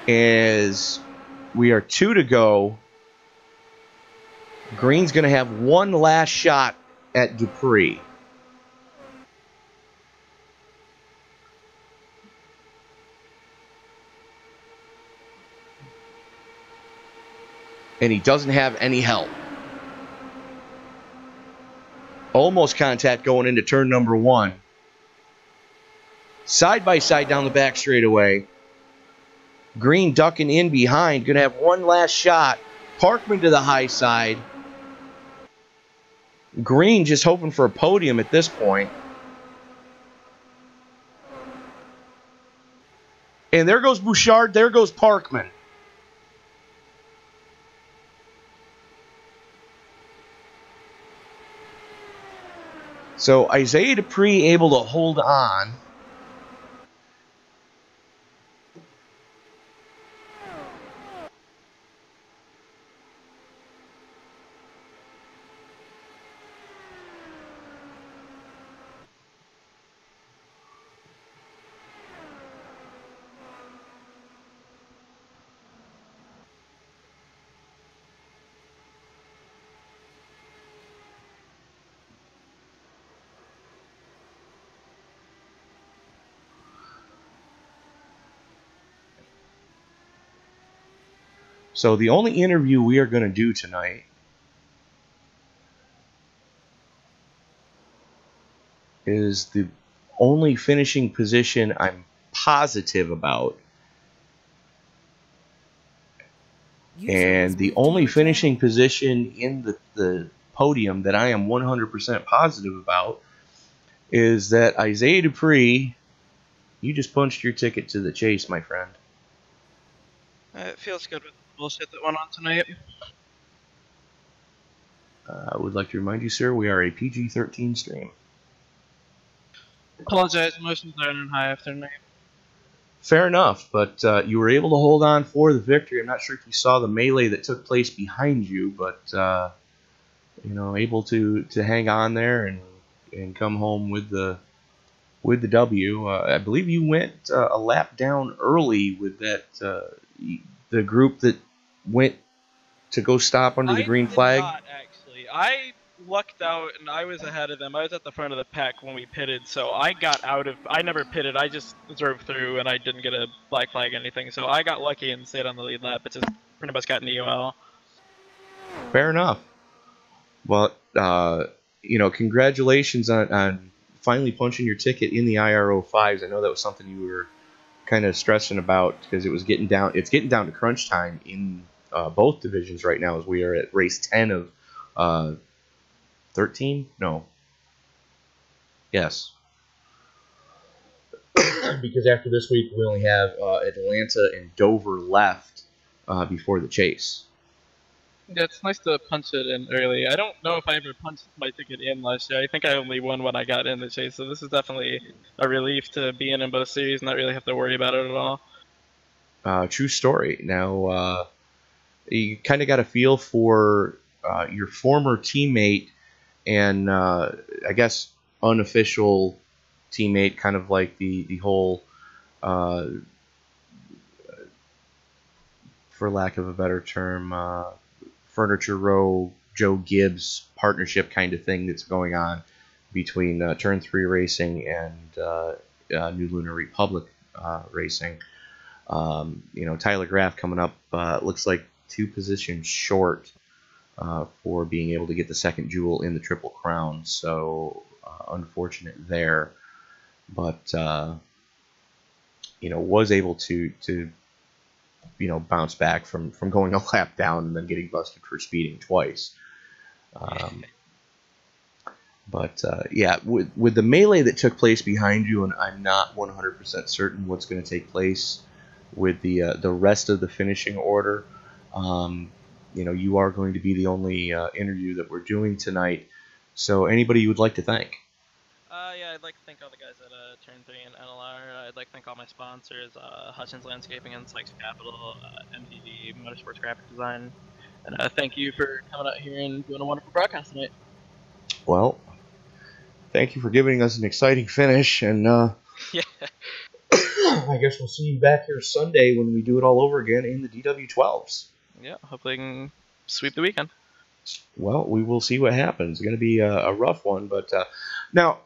As we are 2 to go, Green's going to have one last shot at Dupree. And he doesn't have any help. Almost contact going into turn number 1. Side by side down the back straightaway. Green ducking in behind. Going to have one last shot. Parkman to the high side. Green just hoping for a podium at this point. And there goes Bouchard. There goes Parkman. So Isaiah Dupree able to hold on. So the only interview we are going to do tonight is the only finishing position I'm positive about. And the only finishing position in the podium that I am 100% positive about is that Isaiah Dupree, you just punched your ticket to the chase, my friend. It feels good with the bullshit that went on tonight. I would like to remind you, sir, we are a PG-13 stream. Apologize, emotions are running high after tonight. Fair enough, but you were able to hold on for the victory. I'm not sure if you saw the melee that took place behind you, but you know, able to hang on there and come home with the W. I believe you went a lap down early with that the group that went to go stop under the green flag. Not actually. I lucked out, and I was ahead of them. I was at the front of the pack when we pitted, so I got out of. I never pitted. I just drove through, and I didn't get a black flag or anything. So I got lucky and stayed on the lead lap. But just pretty much got an EOL. Fair enough. Well, congratulations on finally punching your ticket in the IR05s. I know that was something you were kind of stressing about because it was getting down. It's getting down to crunch time in both divisions right now, as we are at race 10 of 13. No. Yes. Because after this week, we only have Atlanta and Dover left before the chase. Yeah, it's nice to punch it in early. I don't know if I ever punched my ticket in last year. I think I only won when I got in the chase, so this is definitely a relief to be in both series and not really have to worry about it at all. True story. Now, you kind of got a feel for your former teammate and I guess unofficial teammate, kind of like the whole, for lack of a better term, Furniture Row, Joe Gibbs partnership kind of thing that's going on between Turn 3 Racing and New Lunar Republic Racing. Tyler Graff coming up looks like 2 positions short for being able to get the second jewel in the Triple Crown. So unfortunate there, but was able to bounce back from going a lap down and then getting busted for speeding twice. But with the melee that took place behind you, and I'm not 100% certain what's going to take place with the rest of the finishing order. You are going to be the only interview that we're doing tonight. So anybody you would like to thank? Yeah, I'd like to thank all the guys at Turn 3 and NLR. I'd like to thank all my sponsors, Hutchins Landscaping and Sykes Capital, MTV Motorsports Graphic Design. And thank you for coming out here and doing a wonderful broadcast tonight. Well, thank you for giving us an exciting finish, and yeah. I guess we'll see you back here Sunday when we do it all over again in the DW12s. Yeah, hopefully I can sweep the weekend. Well, we will see what happens. It's going to be a rough one, but now,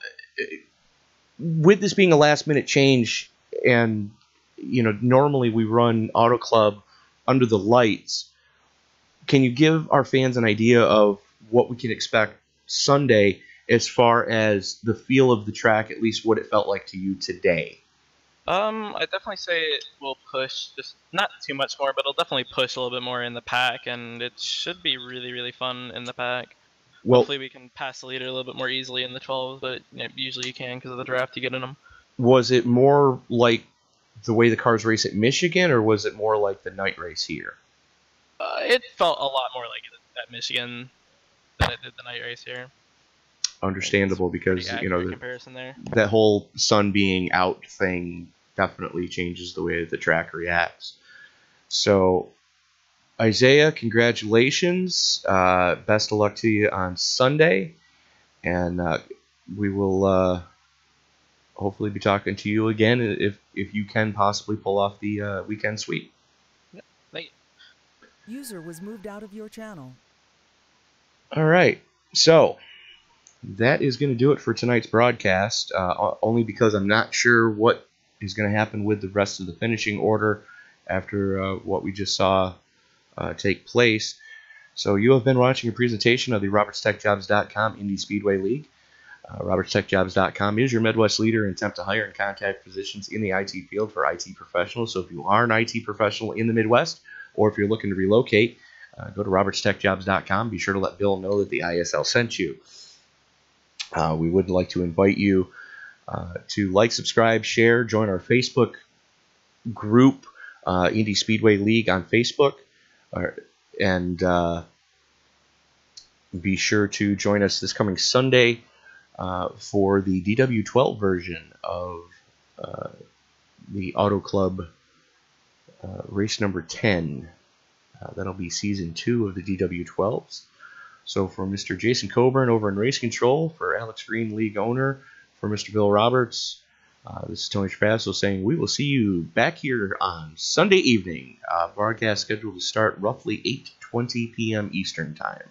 with this being a last-minute change, and normally we run Auto Club under the lights, can you give our fans an idea of what we can expect Sunday as far as the feel of the track, at least what it felt like to you today? I'd definitely say it will push, just not too much more, but it'll definitely push a little bit more in the pack, and it should be really, really fun in the pack. Well, hopefully we can pass the leader a little bit more easily in the 12s, but usually you can because of the draft you get in them. Was it more like the way the cars race at Michigan, or was it more like the night race here? It felt a lot more like it at Michigan than it did the night race here. Understandable, because comparison there. That whole sun being out thing definitely changes the way the track reacts. So, Isaiah, congratulations. Best of luck to you on Sunday, and we will hopefully be talking to you again if you can possibly pull off the weekend sweep. Yeah, thank you. User was moved out of your channel. All right, so that is going to do it for tonight's broadcast, only because I'm not sure what is going to happen with the rest of the finishing order after what we just saw take place. So you have been watching a presentation of the RobertsTechJobs.com Indy Speedway League. RobertsTechJobs.com is your Midwest leader in temp to hire and contact positions in the IT field for IT professionals. So if you are an IT professional in the Midwest, or if you're looking to relocate, go to RobertsTechJobs.com. Be sure to let Bill know that the ISL sent you. We would like to invite you to like, subscribe, share, join our Facebook group, Indy Speedway League on Facebook, and be sure to join us this coming Sunday for the DW12 version of the Auto Club race number 10. That'll be season 2 of the DW12s. So for Mr. Jason Coburn over in Race Control, for Alex Green, league owner, for Mr. Bill Roberts, this is Tony Trapasso saying we will see you back here on Sunday evening. Broadcast scheduled to start roughly 8:20 p.m. Eastern Time.